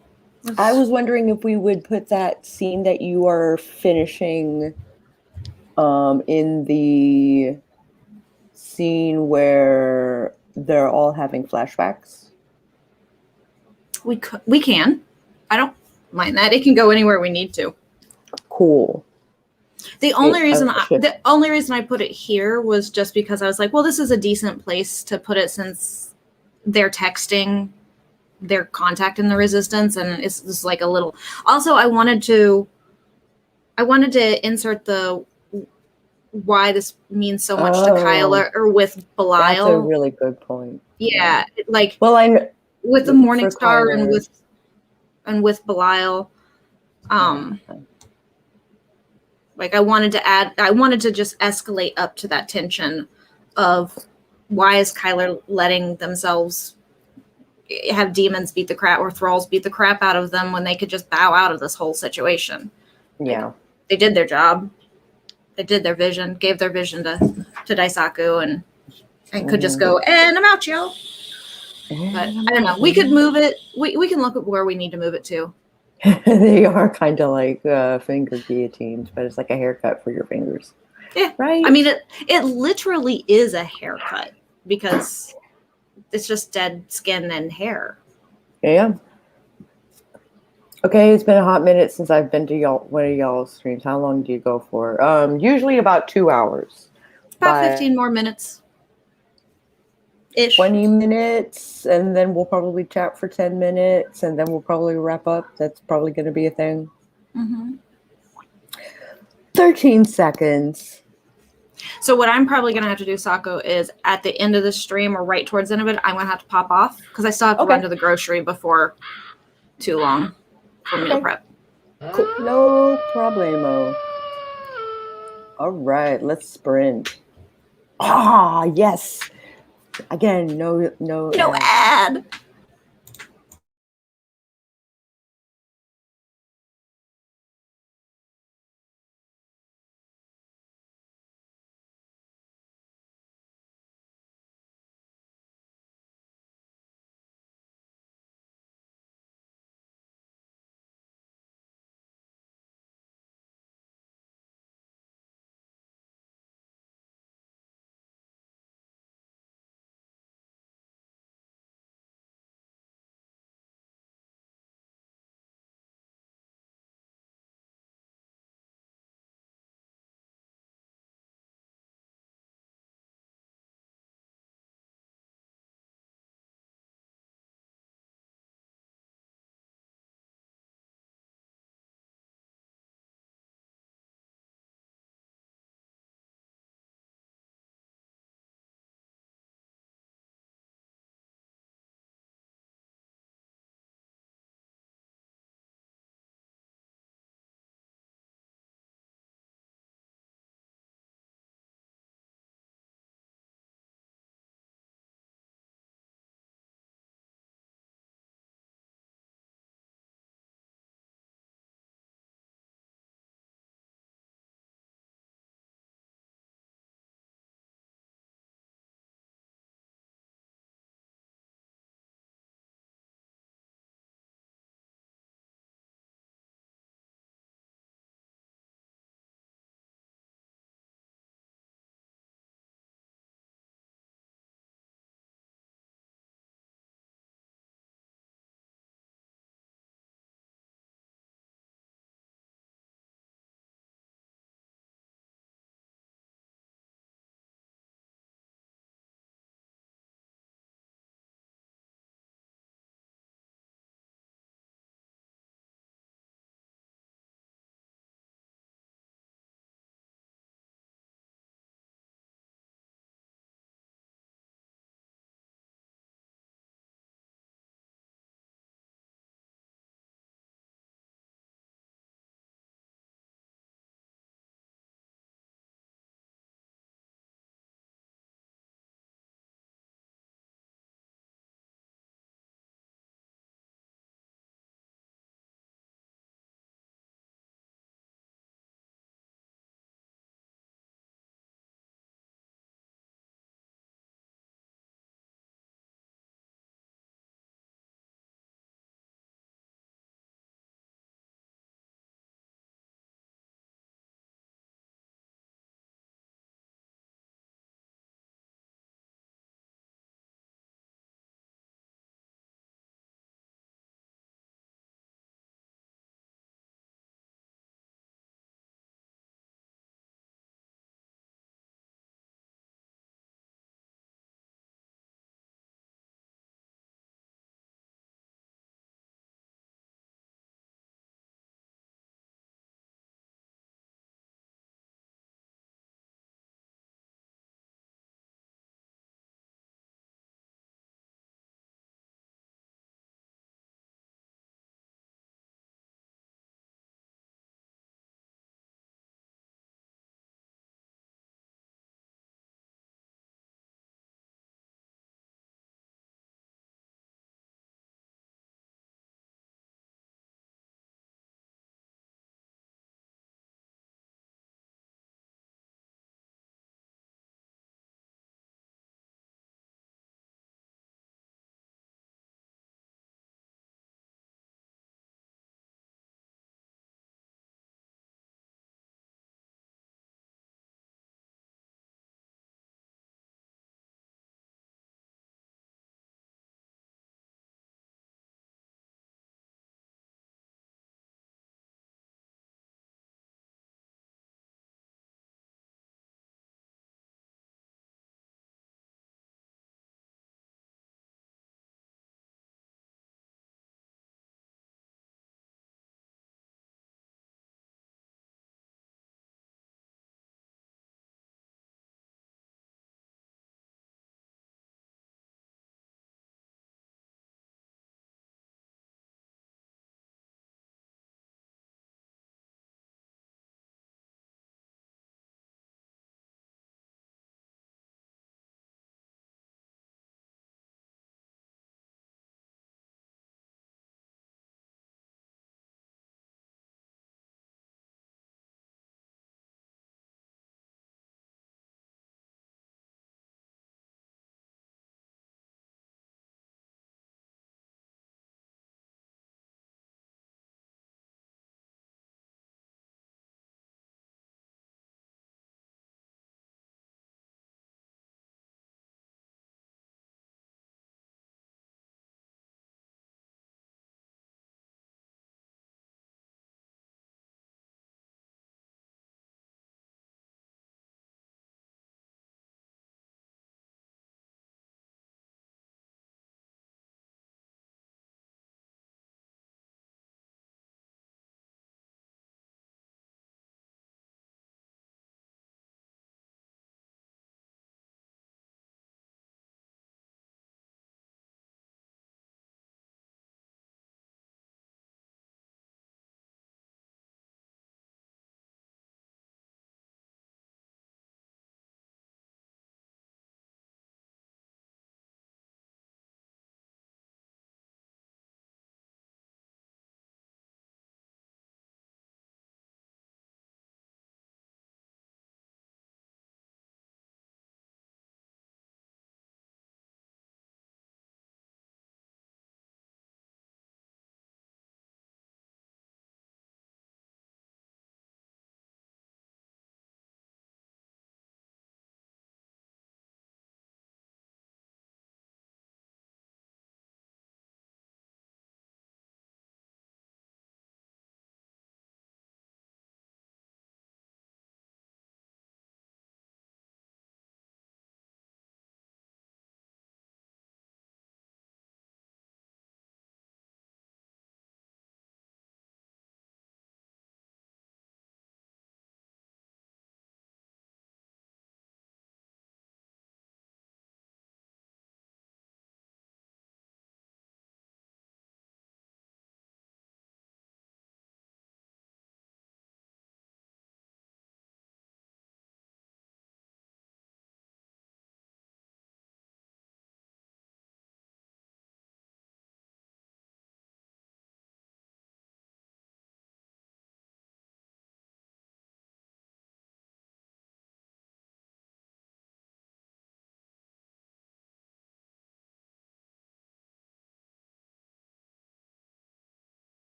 I was wondering if we would put that scene that you are finishing in the scene where they're all having flashbacks. We can. I don't mind that. It can go anywhere we need to. Cool. The only reason I put it here was just because I was like, well, this is a decent place to put it since they're texting their contact in the resistance, and it's just a little. Also, I wanted to insert the why this means so much to Kyler or with Belial. That's a really good point. Yeah, with the Morning Star Kyler. and with Belial. I wanted to just escalate up to that tension of why is Kyler letting themselves have demons beat the crap or thralls beat the crap out of them when they could just bow out of this whole situation. Yeah. They did their job. They did their vision, gave their vision to Daisaku and could just go, and I'm out, yo. But I don't know. We could move it. We can look at where we need to move it to. They are kind of like finger guillotines, but it's like a haircut for your fingers. Yeah. Right. I mean, it literally is a haircut because it's just dead skin and hair. Yeah. Okay, it's been a hot minute since I've been to one of y'all's streams. How long do you go for? Usually about 2 hours. About 15 more minutes. Ish. 20 minutes, and then we'll probably chat for 10 minutes, and then we'll probably wrap up. That's probably going to be a thing. Mm-hmm. 13 seconds. So what I'm probably gonna have to do, Sako, is at the end of the stream or right towards the end of it, I'm gonna have to pop off because I still have to run to the grocery before too long for meal prep. Cool. No problemo. All right, let's sprint. Ah, yes. Again, no ad.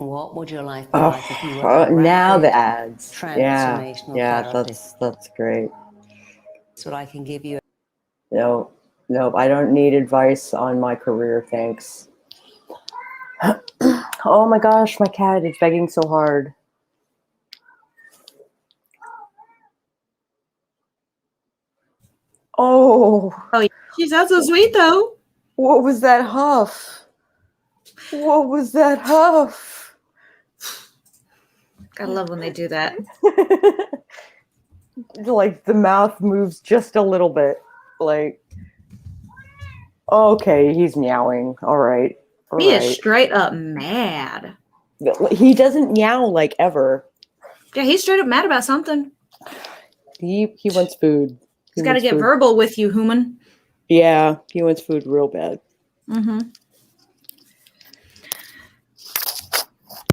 What would your life be like if you were a now the rapid ads. Yeah, transformational yeah, therapist? that's great. So I can give you. No, nope, I don't need advice on my career, thanks. Oh my gosh, my cat is begging so hard. Oh, She sounds so sweet, though. what was that huff? What was that huff? I love when they do that. Like the mouth moves just a little bit. Like, okay, he's meowing. All right. He is straight up mad. He doesn't meow like ever. Yeah, he's straight up mad about something. He wants food. He's got to get verbal with you, human. Yeah, he wants food real bad. Mm-hmm.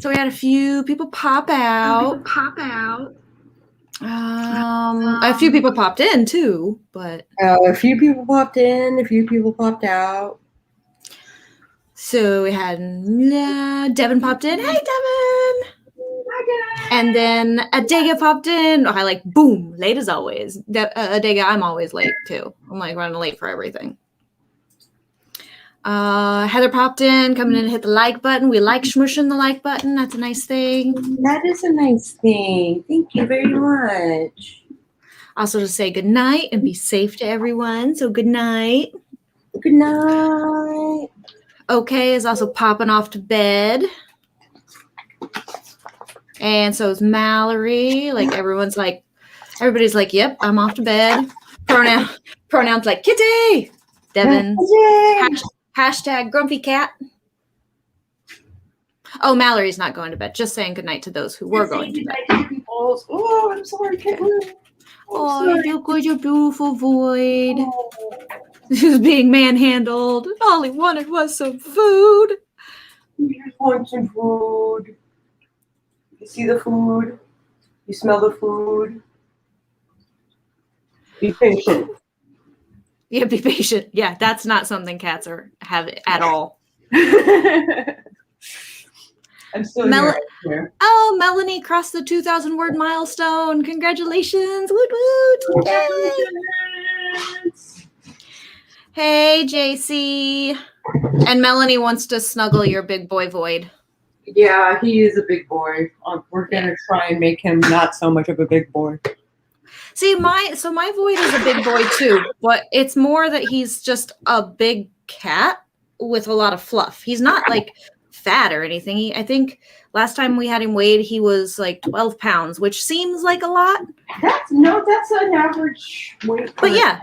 So we had a few people pop out. A few people popped in too, but a few people popped in, a few people popped out. So we had Devin popped in. Hey, Devin! And then Adega popped in. I like, boom, late as always. Adega, I'm always late too. I'm like running late for everything. Heather popped in, coming in and hit the like button. We like smushing the like button. That's a nice thing. That is a nice thing. Thank you very much. Also to say good night and be safe to everyone. So good night. Good night. Okay is also popping off to bed. And so is Mallory. Like everybody's like, yep, I'm off to bed. Pronouns like kitty. Devin. Hashtag grumpy cat. Oh, Mallory's not going to bed. Just saying goodnight to those who were going to bed. Oh, I'm sorry, Kitten. Oh, you good, you beautiful void. Who's being manhandled. All he wanted was some food. You just want some food. You see the food. You smell the food. Be patient. Yeah, be patient. Yeah, that's not something cats have at all. I'm still here. Oh, Melanie crossed the 2,000 word milestone. Congratulations. Woot woot. Yay. Hey, JC. And Melanie wants to snuggle your big boy Void. Yeah, he is a big boy. We're going to try and make him not so much of a big boy. See, my Void is a big boy too, but it's more that he's just a big cat with a lot of fluff. He's not like fat or anything. I think last time we had him weighed, he was like 12 pounds, which seems like a lot. That's an average weight. But yeah,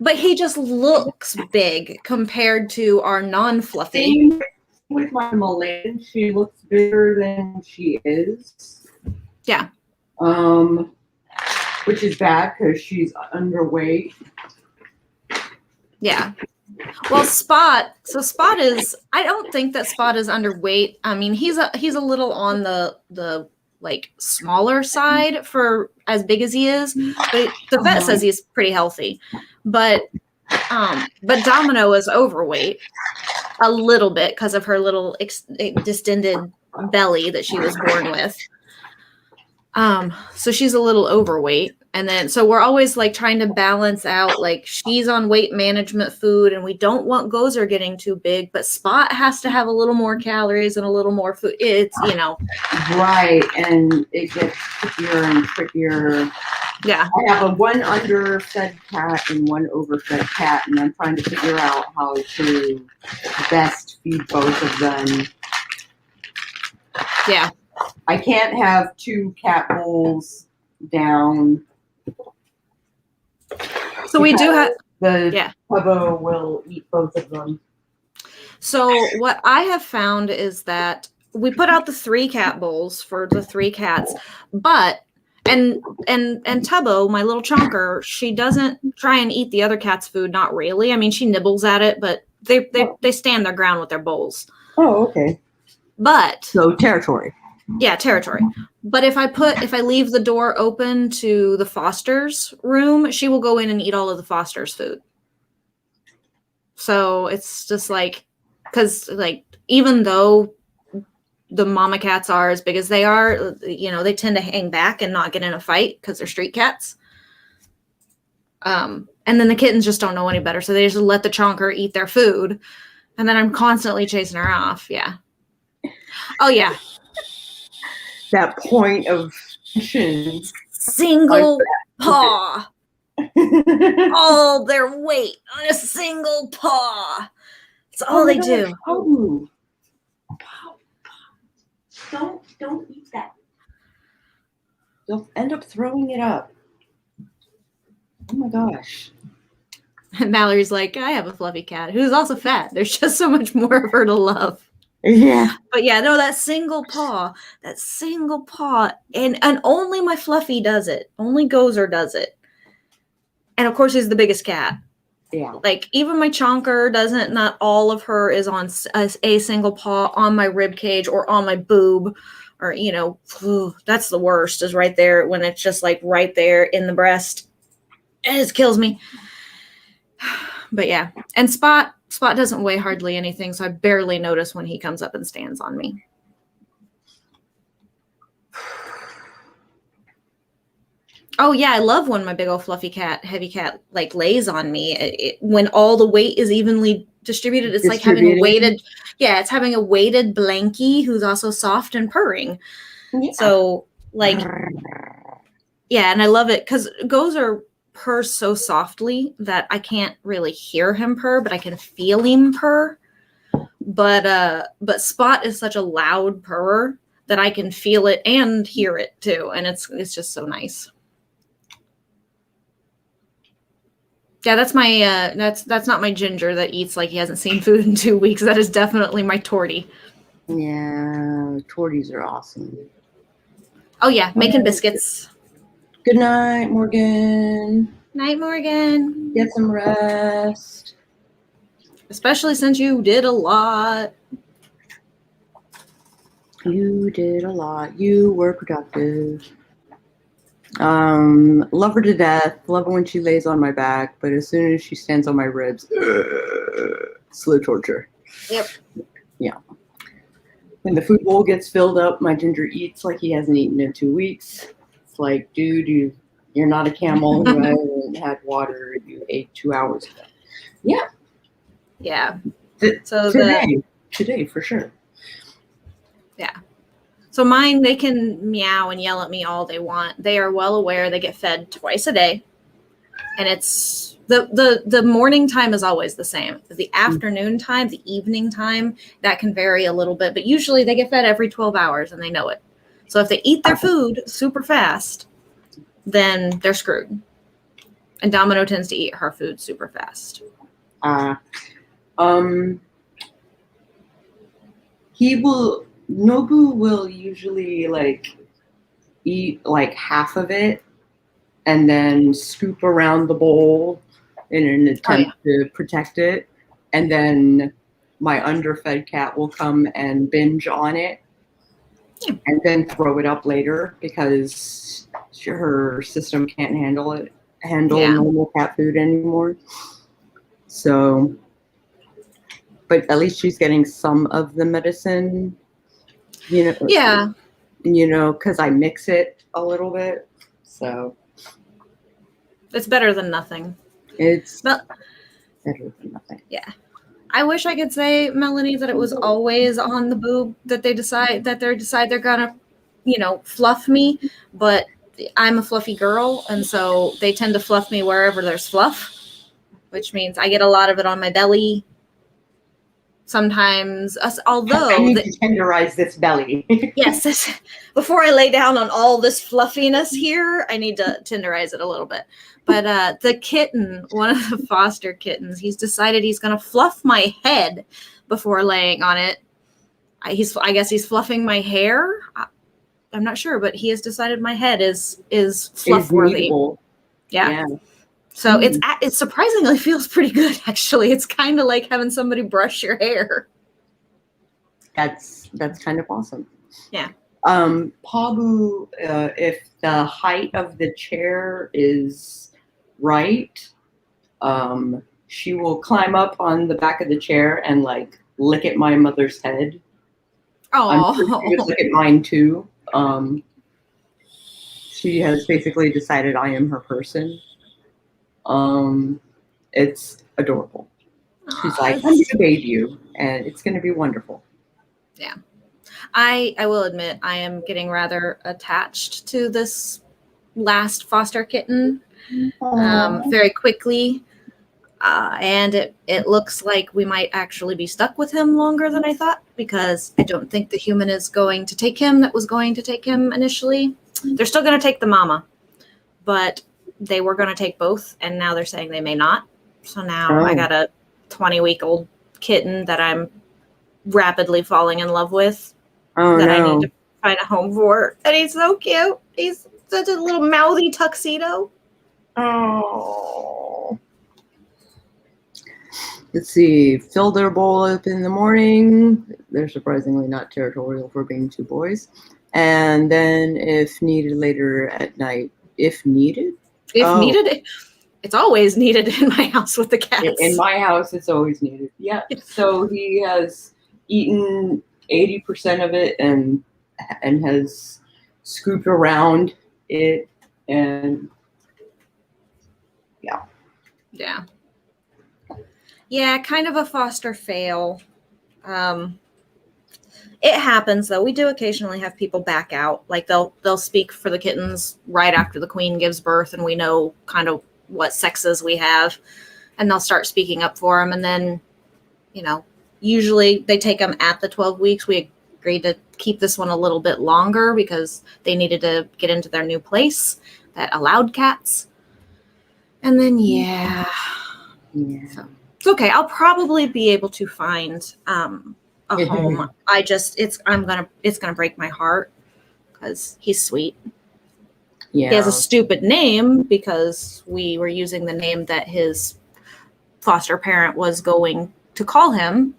but he just looks big compared to our non-fluffy. Same with my Malayan, she looks bigger than she is. Yeah. Which is bad because she's underweight. Yeah. Well, Spot is, I don't think that Spot is underweight. I mean, he's a little on the like smaller side for as big as he is, but the vet says he's pretty healthy. But Domino is overweight a little bit because of her little distended belly that she was born with. So she's a little overweight. And then, so we're always like trying to balance out, like she's on weight management food and we don't want Gozer getting too big, but Spot has to have a little more calories and a little more food. It's, Right. And it gets trickier and trickier. Yeah. I have a one underfed cat and one overfed cat, and I'm trying to figure out how to best feed both of them. Yeah. I can't have two cat bowls down. So we do have Hubbo will eat both of them. So what I have found is that we put out the 3 cat bowls for the 3 cats, but and Tubbo, my little chunker, she doesn't try and eat the other cat's food. Not really. I mean, she nibbles at it, but they stand their ground with their bowls. Oh, okay. But so territory. Yeah, territory. But if I leave the door open to the Foster's room, she will go in and eat all of the Foster's food. So it's just like, because like even though the mama cats are as big as they are, you know, they tend to hang back and not get in a fight because they're street cats. And then the kittens just don't know any better. So they just let the chonker eat their food. And then I'm constantly chasing her off. Yeah. Oh, yeah. That point of single paw. All their weight on a single paw. That's all they do. Oh. Don't eat that. You'll end up throwing it up. Oh my gosh. And Mallory's like, I have a fluffy cat who's also fat. There's just so much more of her to love. Yeah. But yeah, no, that single paw, and only my Fluffy does it. Only Gozer does it. And of course, he's the biggest cat. Yeah. Like, even my chonker doesn't, not all of her is on a single paw on my rib cage or on my boob, or, you know, that's the worst, is right there when it's just like right there in the breast. It just kills me. But yeah, and Spot doesn't weigh hardly anything, so I barely notice when he comes up and stands on me. Oh yeah, I love when my big old fluffy cat, heavy cat, like lays on me. When all the weight is evenly distributed, it's like having a weighted, it's having a weighted blankie who's also soft and purring. Yeah. So like, yeah, and I love it because Gozer purrs so softly that I can't really hear him purr, but I can feel him purr. But Spot is such a loud purrer that I can feel it and hear it too, and it's just so nice. Yeah, that's my that's not my Ginger that eats like he hasn't seen food in 2 weeks. That is definitely my Torty. Yeah, Torties are awesome. Oh yeah, making biscuits. Good night, Morgan. Night, Morgan. Get some rest. Especially since you did a lot. You did a lot. You were productive. Love her to death. Love her when she lays on my back, but as soon as she stands on my ribs, slow torture. Yep. Yeah. When the food bowl gets filled up, my Ginger eats like he hasn't eaten in 2 weeks. It's like, dude, you're not a camel who hasn't had water. You ate 2 hours ago. Yeah. Yeah. Today for sure. Yeah. So mine, they can meow and yell at me all they want. They are well aware they get fed twice a day. And it's the morning time is always the same. The afternoon time, the evening time, that can vary a little bit. But usually they get fed every 12 hours and they know it. So if they eat their food super fast, then they're screwed. And Domino tends to eat her food super fast. Nobu will usually like eat like half of it and then scoop around the bowl in an attempt to protect it. And then my underfed cat will come and binge on it and then throw it up later because her system can't handle normal cat food anymore. So, but at least she's getting some of the medicine. Yeah. Because I mix it a little bit. So it's better than nothing. It's better than nothing. Yeah. I wish I could say, Melanie, that it was always on the boob that they decide they're gonna, fluff me, but I'm a fluffy girl, and so they tend to fluff me wherever there's fluff, which means I get a lot of it on my belly. Sometimes, although I need to tenderize this belly. Yes, before I lay down on all this fluffiness here, I need to tenderize it a little bit. But the kitten, one of the foster kittens, he's decided he's going to fluff my head before laying on it. I guess he's fluffing my hair. I'm not sure, but he has decided my head is fluff worthy. Yeah. So it surprisingly feels pretty good, actually. It's kind of like having somebody brush your hair. That's kind of awesome. Yeah. Pabu, if the height of the chair is right, she will climb up on the back of the chair and like lick at my mother's head. I'm sure she would Oh, look at mine too. She has basically decided I am her person. It's adorable. She's like, I'm going to bathe you, and it's going to be wonderful. yeah. I will admit I am getting rather attached to this last foster kitten very quickly. And it looks like we might actually be stuck with him longer than I thought, because I don't think the human is going to take him that was going to take him initially. They're still going to take the mama, but they were going to take both, and now they're saying they may not. So now I got a 20-week-old kitten that I'm rapidly falling in love with I need to find a home for. And he's so cute. He's such a little mouthy tuxedo. Oh. Let's see. Fill their bowl up in the morning. They're surprisingly not territorial for being two boys. And then if needed later at night. If needed? If needed, it's always needed in my house with the cats. In my house, it's always needed. Yeah. So he has eaten 80% of it and has scooped around it, and yeah, kind of a foster fail. It happens though. We do occasionally have people back out. Like they'll speak for the kittens right after the queen gives birth, and we know kind of what sexes we have, and they'll start speaking up for them. And then, usually they take them at the 12 weeks. We agreed to keep this one a little bit longer because they needed to get into their new place that allowed cats. And then, yeah. So it's okay. I'll probably be able to find a home. It's gonna break my heart because he's sweet. Yeah. He has a stupid name because we were using the name that his foster parent was going to call him.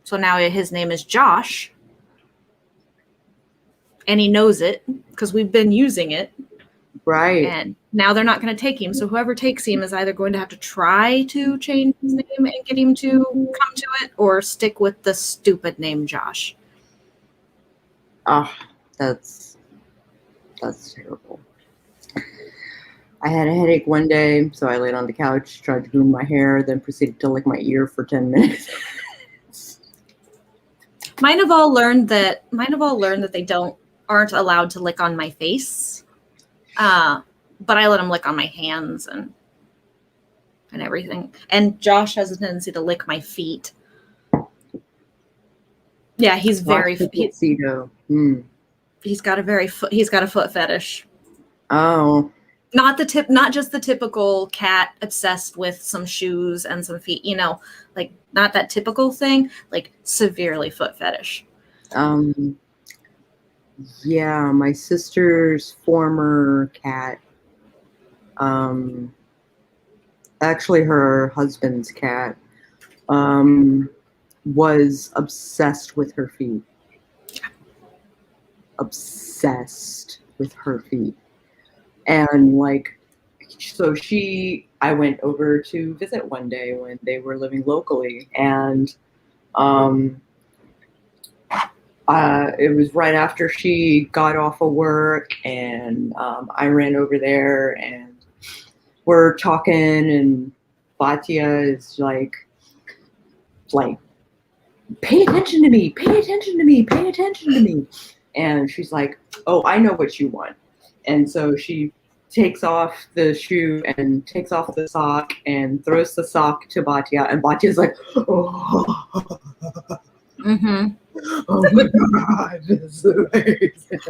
So now his name is Josh, and he knows it because we've been using it. Right. And now they're not going to take him. So whoever takes him is either going to have to try to change his name and get him to come to it, or stick with the stupid name Josh. That's terrible. I had a headache one day, so I laid on the couch, tried to comb my hair, then proceeded to lick my ear for 10 minutes. Mine have all learned that they aren't allowed to lick on my face. But I let him lick on my hands and everything. And Josh has a tendency to lick my feet. Yeah, he's very. He's got a foot fetish. Oh. Not just the typical cat obsessed with some shoes and some feet. Like not that typical thing. Like severely foot fetish. Yeah, my sister's former cat. Actually, her husband's cat was obsessed with her feet. Obsessed with her feet. And I went over to visit one day when they were living locally, and it was right after she got off of work, and I ran over there, and we're talking, and Batya is like, pay attention to me, pay attention to me, pay attention to me. And she's like, oh, I know what you want. And so she takes off the shoe and takes off the sock and throws the sock to Batya, and Batya's like, oh. Mm-hmm. Oh my God, this is amazing.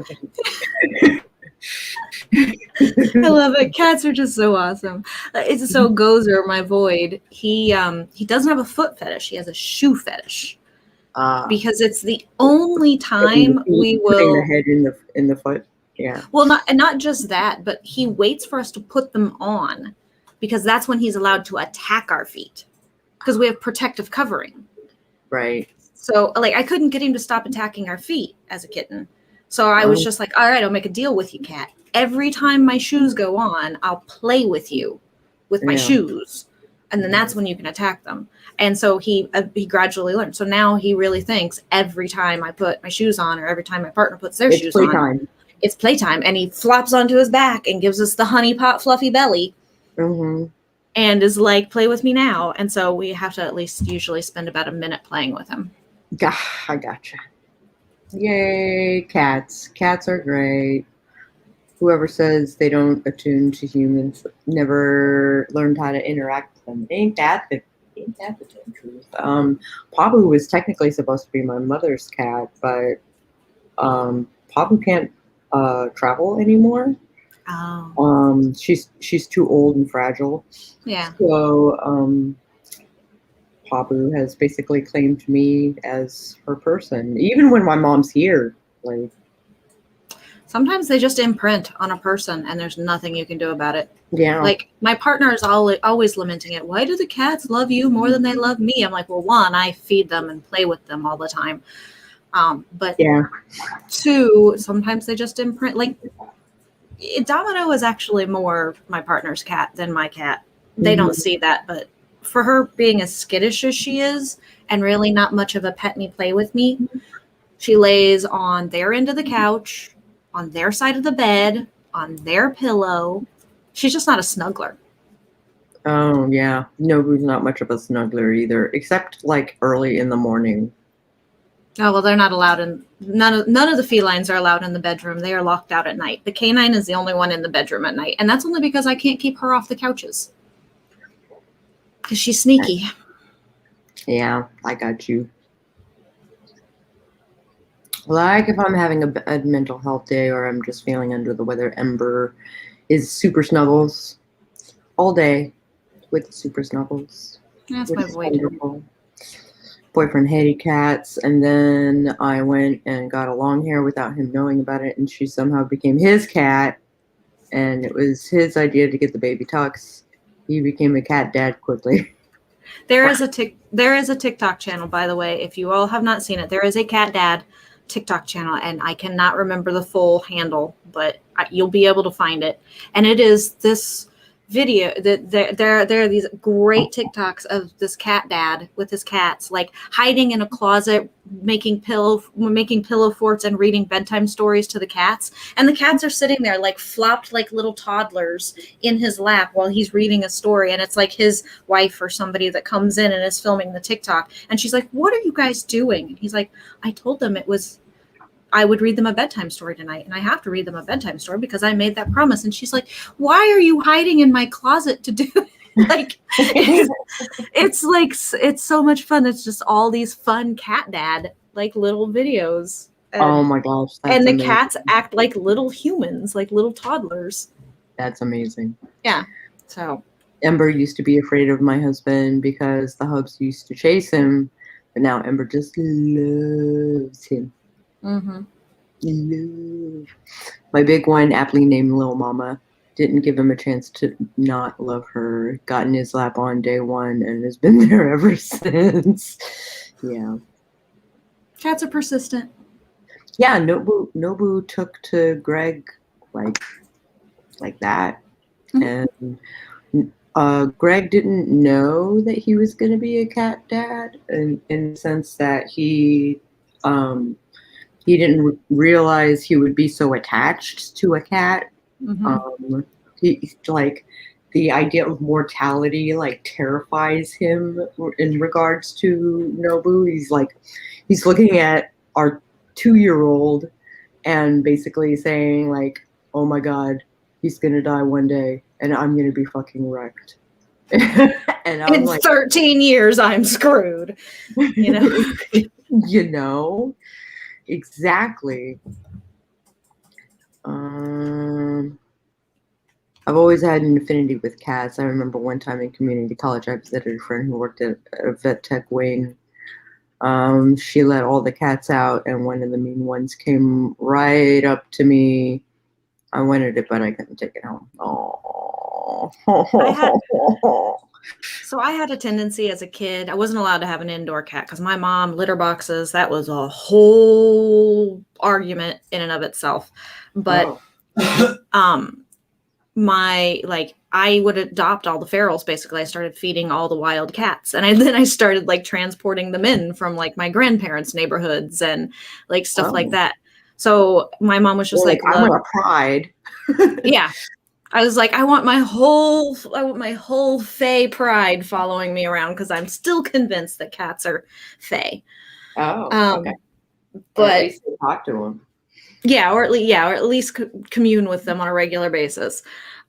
I love it. Cats are just so awesome. It's so Gozer, my void. He doesn't have a foot fetish. He has a shoe fetish. Because it's the only time we will putting the head in the foot. Yeah. Well, not just that, but he waits for us to put them on, because that's when he's allowed to attack our feet, because we have protective covering. Right. So I couldn't get him to stop attacking our feet as a kitten. So I was just like, all right, I'll make a deal with you, cat. Every time my shoes go on, I'll play with you with my shoes And then that's when you can attack them. And so he gradually learned. So now he really thinks every time I put my shoes on or every time my partner puts their shoes on, it's playtime. And he flops onto his back and gives us the honey pot fluffy belly and is like, play with me now. And so we have to at least usually spend about a minute playing with him. I gotcha. Yay, cats. Cats are great. Whoever says they don't attune to humans never learned how to interact with them. Ain't that the damn truth? Pabu was technically supposed to be my mother's cat, but Pabu can't travel anymore. Oh. She's too old and fragile. Yeah. So Pabu has basically claimed me as her person, even when my mom's here. Like, sometimes they just imprint on a person and there's nothing you can do about it. yeah. Like, my partner is always lamenting it. Why do the cats love you more than they love me? I'm like, well, one, I feed them and play with them all the time. But yeah. two, sometimes they just imprint. Like, Domino is actually more my partner's cat than my cat. They don't see that, but for her being as skittish as she is and really not much of a pet me play with me, she lays on their end of the couch, on their side of the bed, on their pillow. She's just not a snuggler. Oh, yeah. Nobu's not much of a snuggler either, except like early in the morning. Oh, well, they're not allowed in. None of the felines are allowed in the bedroom. They are locked out at night. The canine is the only one in the bedroom at night. And that's only because I can't keep her off the couches. Because she's sneaky. Yeah, I got you. Like if I'm having a mental health day or I'm just feeling under the weather, Ember is super snuggles all day with super snuggles. That's my boyfriend. Boyfriend hated cats, and then I went and got a long hair without him knowing about it, and she somehow became his cat, and it was his idea to get the baby tux. He became a cat dad quickly. There is a TikTok channel, by the way. If you all have not seen it, there is a cat dad TikTok channel, and I cannot remember the full handle, but you'll be able to find it. And it is this video that there are these great TikToks of this cat dad with his cats, like hiding in a closet, making pillow forts and reading bedtime stories to the cats. And the cats are sitting there like flopped like little toddlers in his lap while he's reading a story. And it's like his wife or somebody that comes in and is filming the TikTok. And she's like, "What are you guys doing?" And he's like, "I told them I would read them a bedtime story tonight, and I have to read them a bedtime story because I made that promise." And she's like, "Why are you hiding in my closet to do it?" Like, it's so much fun. It's just all these fun cat dad, like little videos. And, oh my gosh. And the amazing. Cats act like little humans, like little toddlers. That's amazing. Yeah. So Ember used to be afraid of my husband because the hubs used to chase him, but now Ember just loves him. My big one, aptly named Lil Mama, didn't give him a chance to not love her. Got in his lap on day one and has been there ever since. Yeah. Cats are persistent. Yeah, Nobu took to Greg like that. And Greg didn't know that he was going to be a cat dad in the sense that he didn't realize he would be so attached to a cat. He like the idea of mortality like terrifies him in regards to Nobu. He's looking at our 2-year-old and basically saying like, "Oh my God, he's gonna die one day, and I'm gonna be fucking wrecked." And I'm in like, 13 years, I'm screwed. You know. You know. Exactly. I've always had an affinity with cats. I remember one time in community college, I visited a friend who worked at a vet tech wing. She let all the cats out, and one of the mean ones came right up to me. I wanted it, but I couldn't take it home. Oh. So I had a tendency as a kid. I wasn't allowed to have an indoor cat because my mom, litter boxes, that was a whole argument in and of itself. But I would adopt all the ferals. Basically, I started feeding all the wild cats, and then I started like transporting them in from like my grandparents' neighborhoods and like stuff like that. So my mom was just like I want a pride. Yeah. I was like, I want my whole fae pride following me around because I'm still convinced that cats are fae. Oh, okay. But at least talk to them. Yeah, or at least commune with them on a regular basis.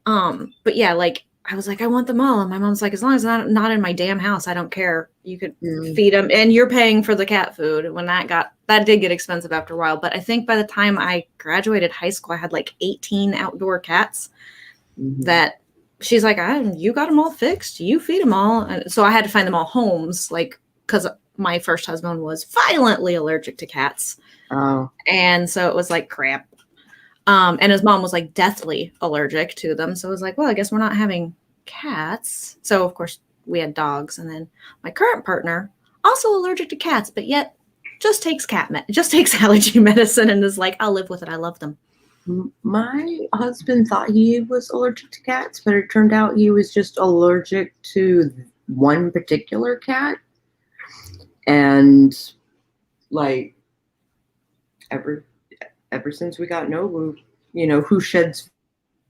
But yeah, like I was like, I want them all, and my mom's like, as long as I'm not in my damn house, I don't care. You could feed them, and you're paying for the cat food. When that did get expensive after a while, but I think by the time I graduated high school, I had like 18 outdoor cats. That she's like, you got them all fixed. You feed them all, and so I had to find them all homes, like because my first husband was violently allergic to cats. Oh, and so it was like crap. And his mom was like deathly allergic to them. So it was like, well, I guess we're not having cats. So of course we had dogs. And then my current partner, also allergic to cats, but yet just takes allergy medicine and is like, I'll live with it. I love them. My husband thought he was allergic to cats, but it turned out he was just allergic to one particular cat. And like ever since we got Nobu, who sheds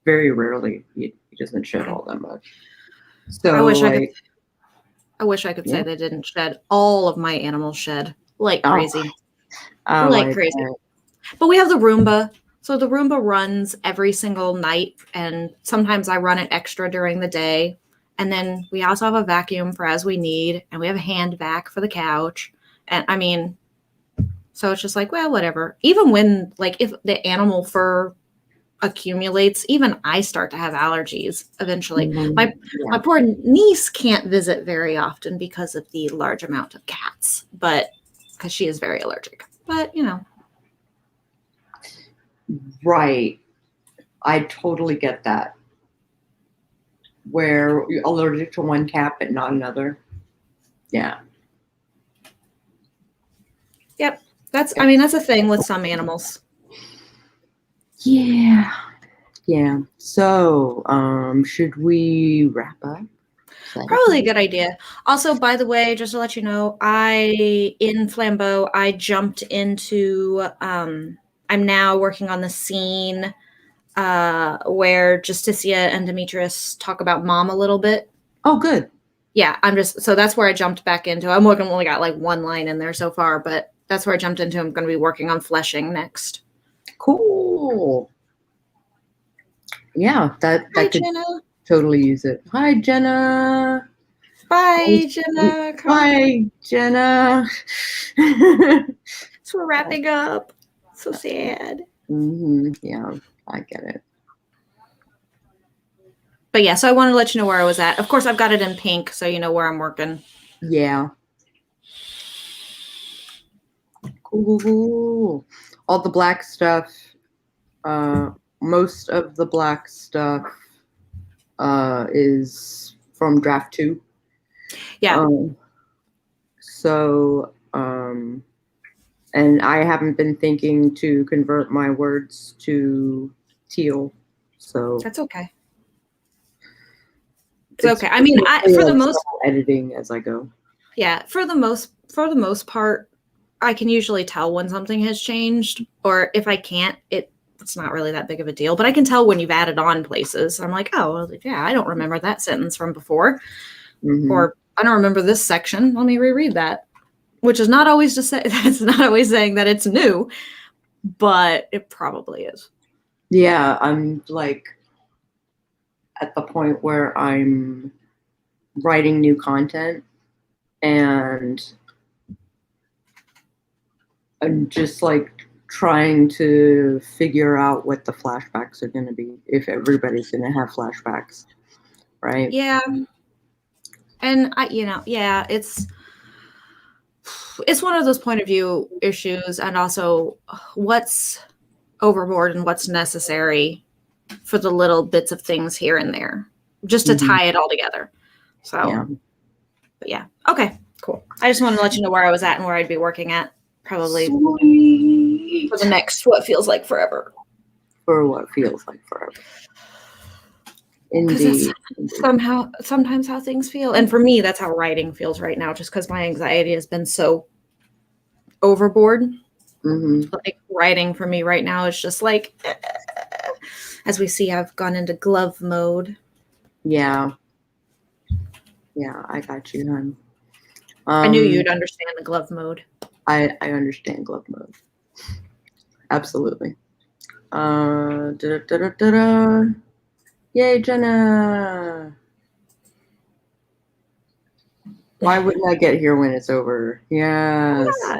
very rarely. He doesn't shed all that much. So I wish I could say they didn't shed. All of my animals shed like crazy. Like crazy. But we have the Roomba. So the Roomba runs every single night, and sometimes I run it extra during the day. And then we also have a vacuum for as we need, and we have a hand vac for the couch. And I mean, so it's just like, well, whatever. Even when, like, if the animal fur accumulates, even I start to have allergies eventually. My poor niece can't visit very often because of the large amount of cats, but because she is very allergic. But, Right. I totally get that. Where you're allergic to one cat but not another. Yeah. Yep. That's a thing with some animals. Yeah. Yeah. So, should we wrap up? Probably a good idea. Also, by the way, just to let you know, in Flambeau, I jumped into, I'm now working on the scene where Justicia and Demetrius talk about mom a little bit. Oh, good. Yeah, so that's where I jumped back into. I'm only got like one line in there so far, but that's where I jumped into. I'm going to be working on fleshing next. Cool. Yeah, that Hi, could Jenna. totally use it. Hi, Jenna. Bye, Jenna. Bye, Jenna. So we're wrapping up. So sad. Yeah, I get it. But yeah, so I wanted to let you know where I was at. Of course, I've got it in pink, so you know where I'm working. Yeah. Cool. All the black stuff, most of the black stuff is from draft 2. Yeah. And I haven't been thinking to convert my words to teal, so that's okay. It's okay. I mean, for the most editing as I go. Yeah, for the most part, I can usually tell when something has changed, or if I can't, it's not really that big of a deal. But I can tell when you've added on places. I'm like, oh, yeah, I don't remember that sentence from before, or I don't remember this section. Let me reread that. Which is not always that's not always saying that it's new, but it probably is. Yeah, I'm like at the point where I'm writing new content and I'm just like trying to figure out what the flashbacks are going to be, if everybody's going to have flashbacks, right? Yeah. And it's one of those point of view issues, and also what's overboard and what's necessary for the little bits of things here and there, just to tie it all together. So, But yeah. Okay, cool. I just wanted to let you know where I was at and where I'd be working at, probably for the next what feels like forever. For what feels like forever. Indeed. Sometimes how things feel. And for me, that's how writing feels right now, just because my anxiety has been so overboard. Like writing for me right now is just like, as we see, I've gone into glove mode. Yeah. Yeah, I got you, hon. I knew you'd understand the glove mode. I understand glove mode. Absolutely. Yay, Jenna. Why wouldn't I get here when it's over? Yes. Yeah.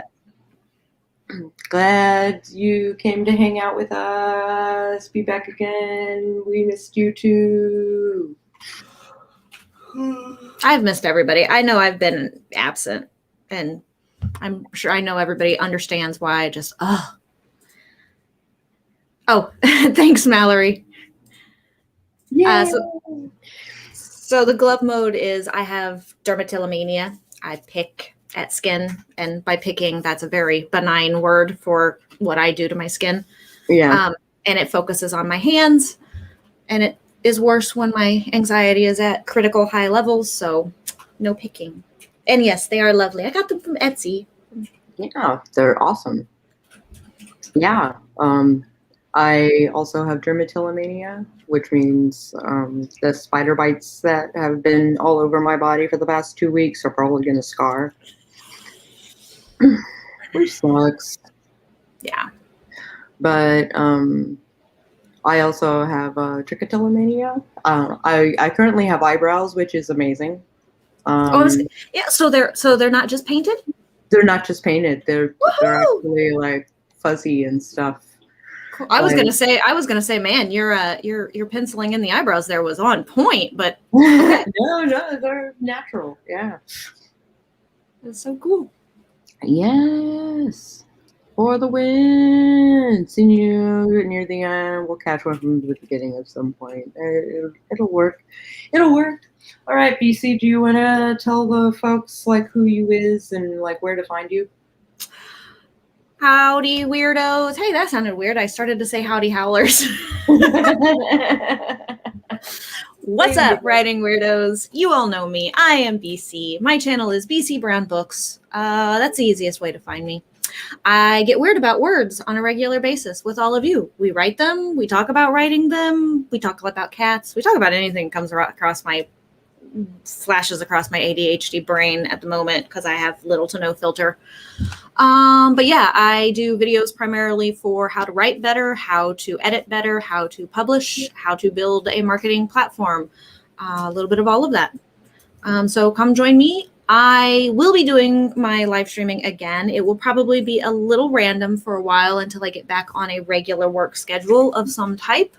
Glad you came to hang out with us. Be back again. We missed you too. I've missed everybody. I know I've been absent, and I'm sure I know everybody understands why I just, Oh, thanks, Mallory. Yeah. So the glove mode is I have dermatillomania. I pick at skin, and by picking, that's a very benign word for what I do to my skin. Yeah. And it focuses on my hands, and it is worse when my anxiety is at critical high levels, so no picking. And yes, they are lovely. I got them from Etsy. Yeah, they're awesome. Yeah. I also have dermatillomania, which means the spider bites that have been all over my body for the past 2 weeks are probably going to scar. Which sucks. Yeah. But I also have trichotillomania. I currently have eyebrows, which is amazing. Yeah, so they're not just painted? They're not just painted. They're actually like fuzzy and stuff. Cool. I was gonna say, man, your penciling in the eyebrows there was on point, but okay. No, they're natural. Yeah. That's so cool. Yes. For the win. See you near the end. We'll catch one from the beginning at some point. It'll work. It'll work. All right, BC, do you want to tell the folks like who you is and like where to find you? Howdy, weirdos. Hey, that sounded weird. I started to say howdy, howlers. What's up, writing weirdos? You all know me. I am BC. My channel is BC Brown Books. That's the easiest way to find me. I get weird about words on a regular basis with all of you. We write them. We talk about writing them. We talk about cats. We talk about anything that comes across my flashes across my ADHD brain at the moment because I have little to no filter. But yeah, I do videos primarily for how to write better, how to edit better, how to publish, how to build a marketing platform, a little bit of all of that. So come join me. I will be doing my live streaming again. It will probably be a little random for a while until I get back on a regular work schedule of some type.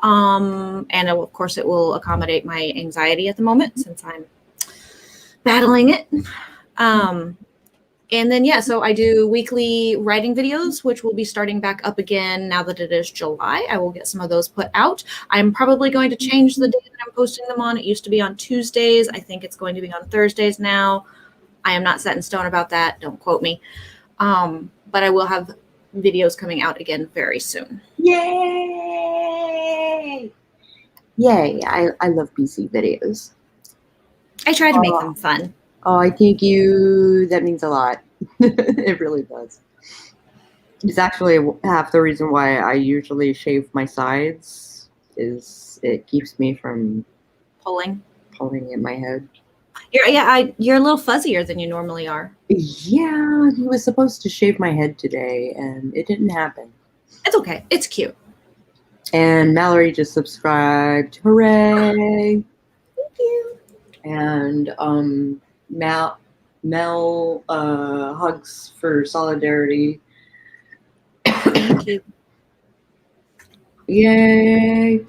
And of course, it will accommodate my anxiety at the moment since I'm battling it. And then, yeah, so I do weekly writing videos, which will be starting back up again now that it is July. I will get some of those put out. I'm probably going to change the day that I'm posting them on. It used to be on Tuesdays. I think it's going to be on Thursdays now. I am not set in stone about that. Don't quote me. But I will have videos coming out again very soon. Yay! Yay! I love BC videos. I try to make them fun. Oh, I thank you. That means a lot. It really does. It's actually half the reason why I usually shave my sides is it keeps me from pulling in my head. You're a little fuzzier than you normally are. Yeah, he was supposed to shave my head today, and it didn't happen. It's okay. It's cute. And Mallory just subscribed. Hooray! Thank you. And Mel hugs for solidarity. Thank you. Yay!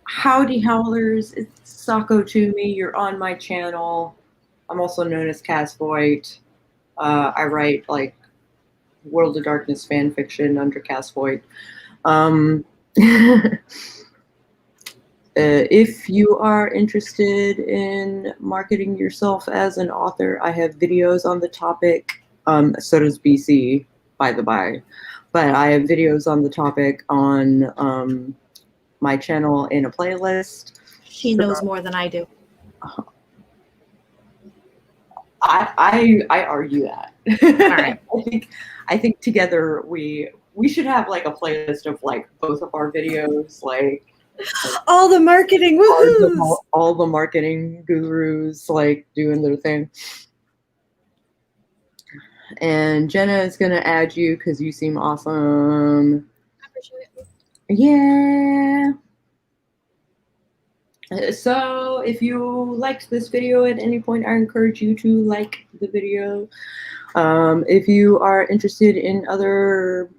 Howdy Howlers, it's Sako to me. You're on my channel. I'm also known as Cass Voigt. I write like World of Darkness fan fiction under Cass Voigt. If you are interested in marketing yourself as an author, I have videos on the topic. So does BC, by the by. But I have videos on the topic on my channel in a playlist. She knows more than I do. I argue that. All right. I think together we should have like a playlist of like both of our videos, like all the marketing woohoos. all the marketing gurus like doing their thing. And Jenna is gonna add you because you seem awesome. I appreciate it. Yeah. So if you liked this video at any point, I encourage you to like the video. If you are interested in other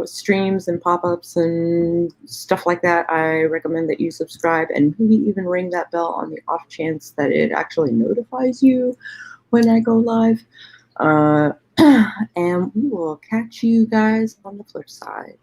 streams and pop-ups and stuff like that, I recommend that you subscribe and maybe even ring that bell on the off chance that it actually notifies you when I go live. And we will catch you guys on the flip side.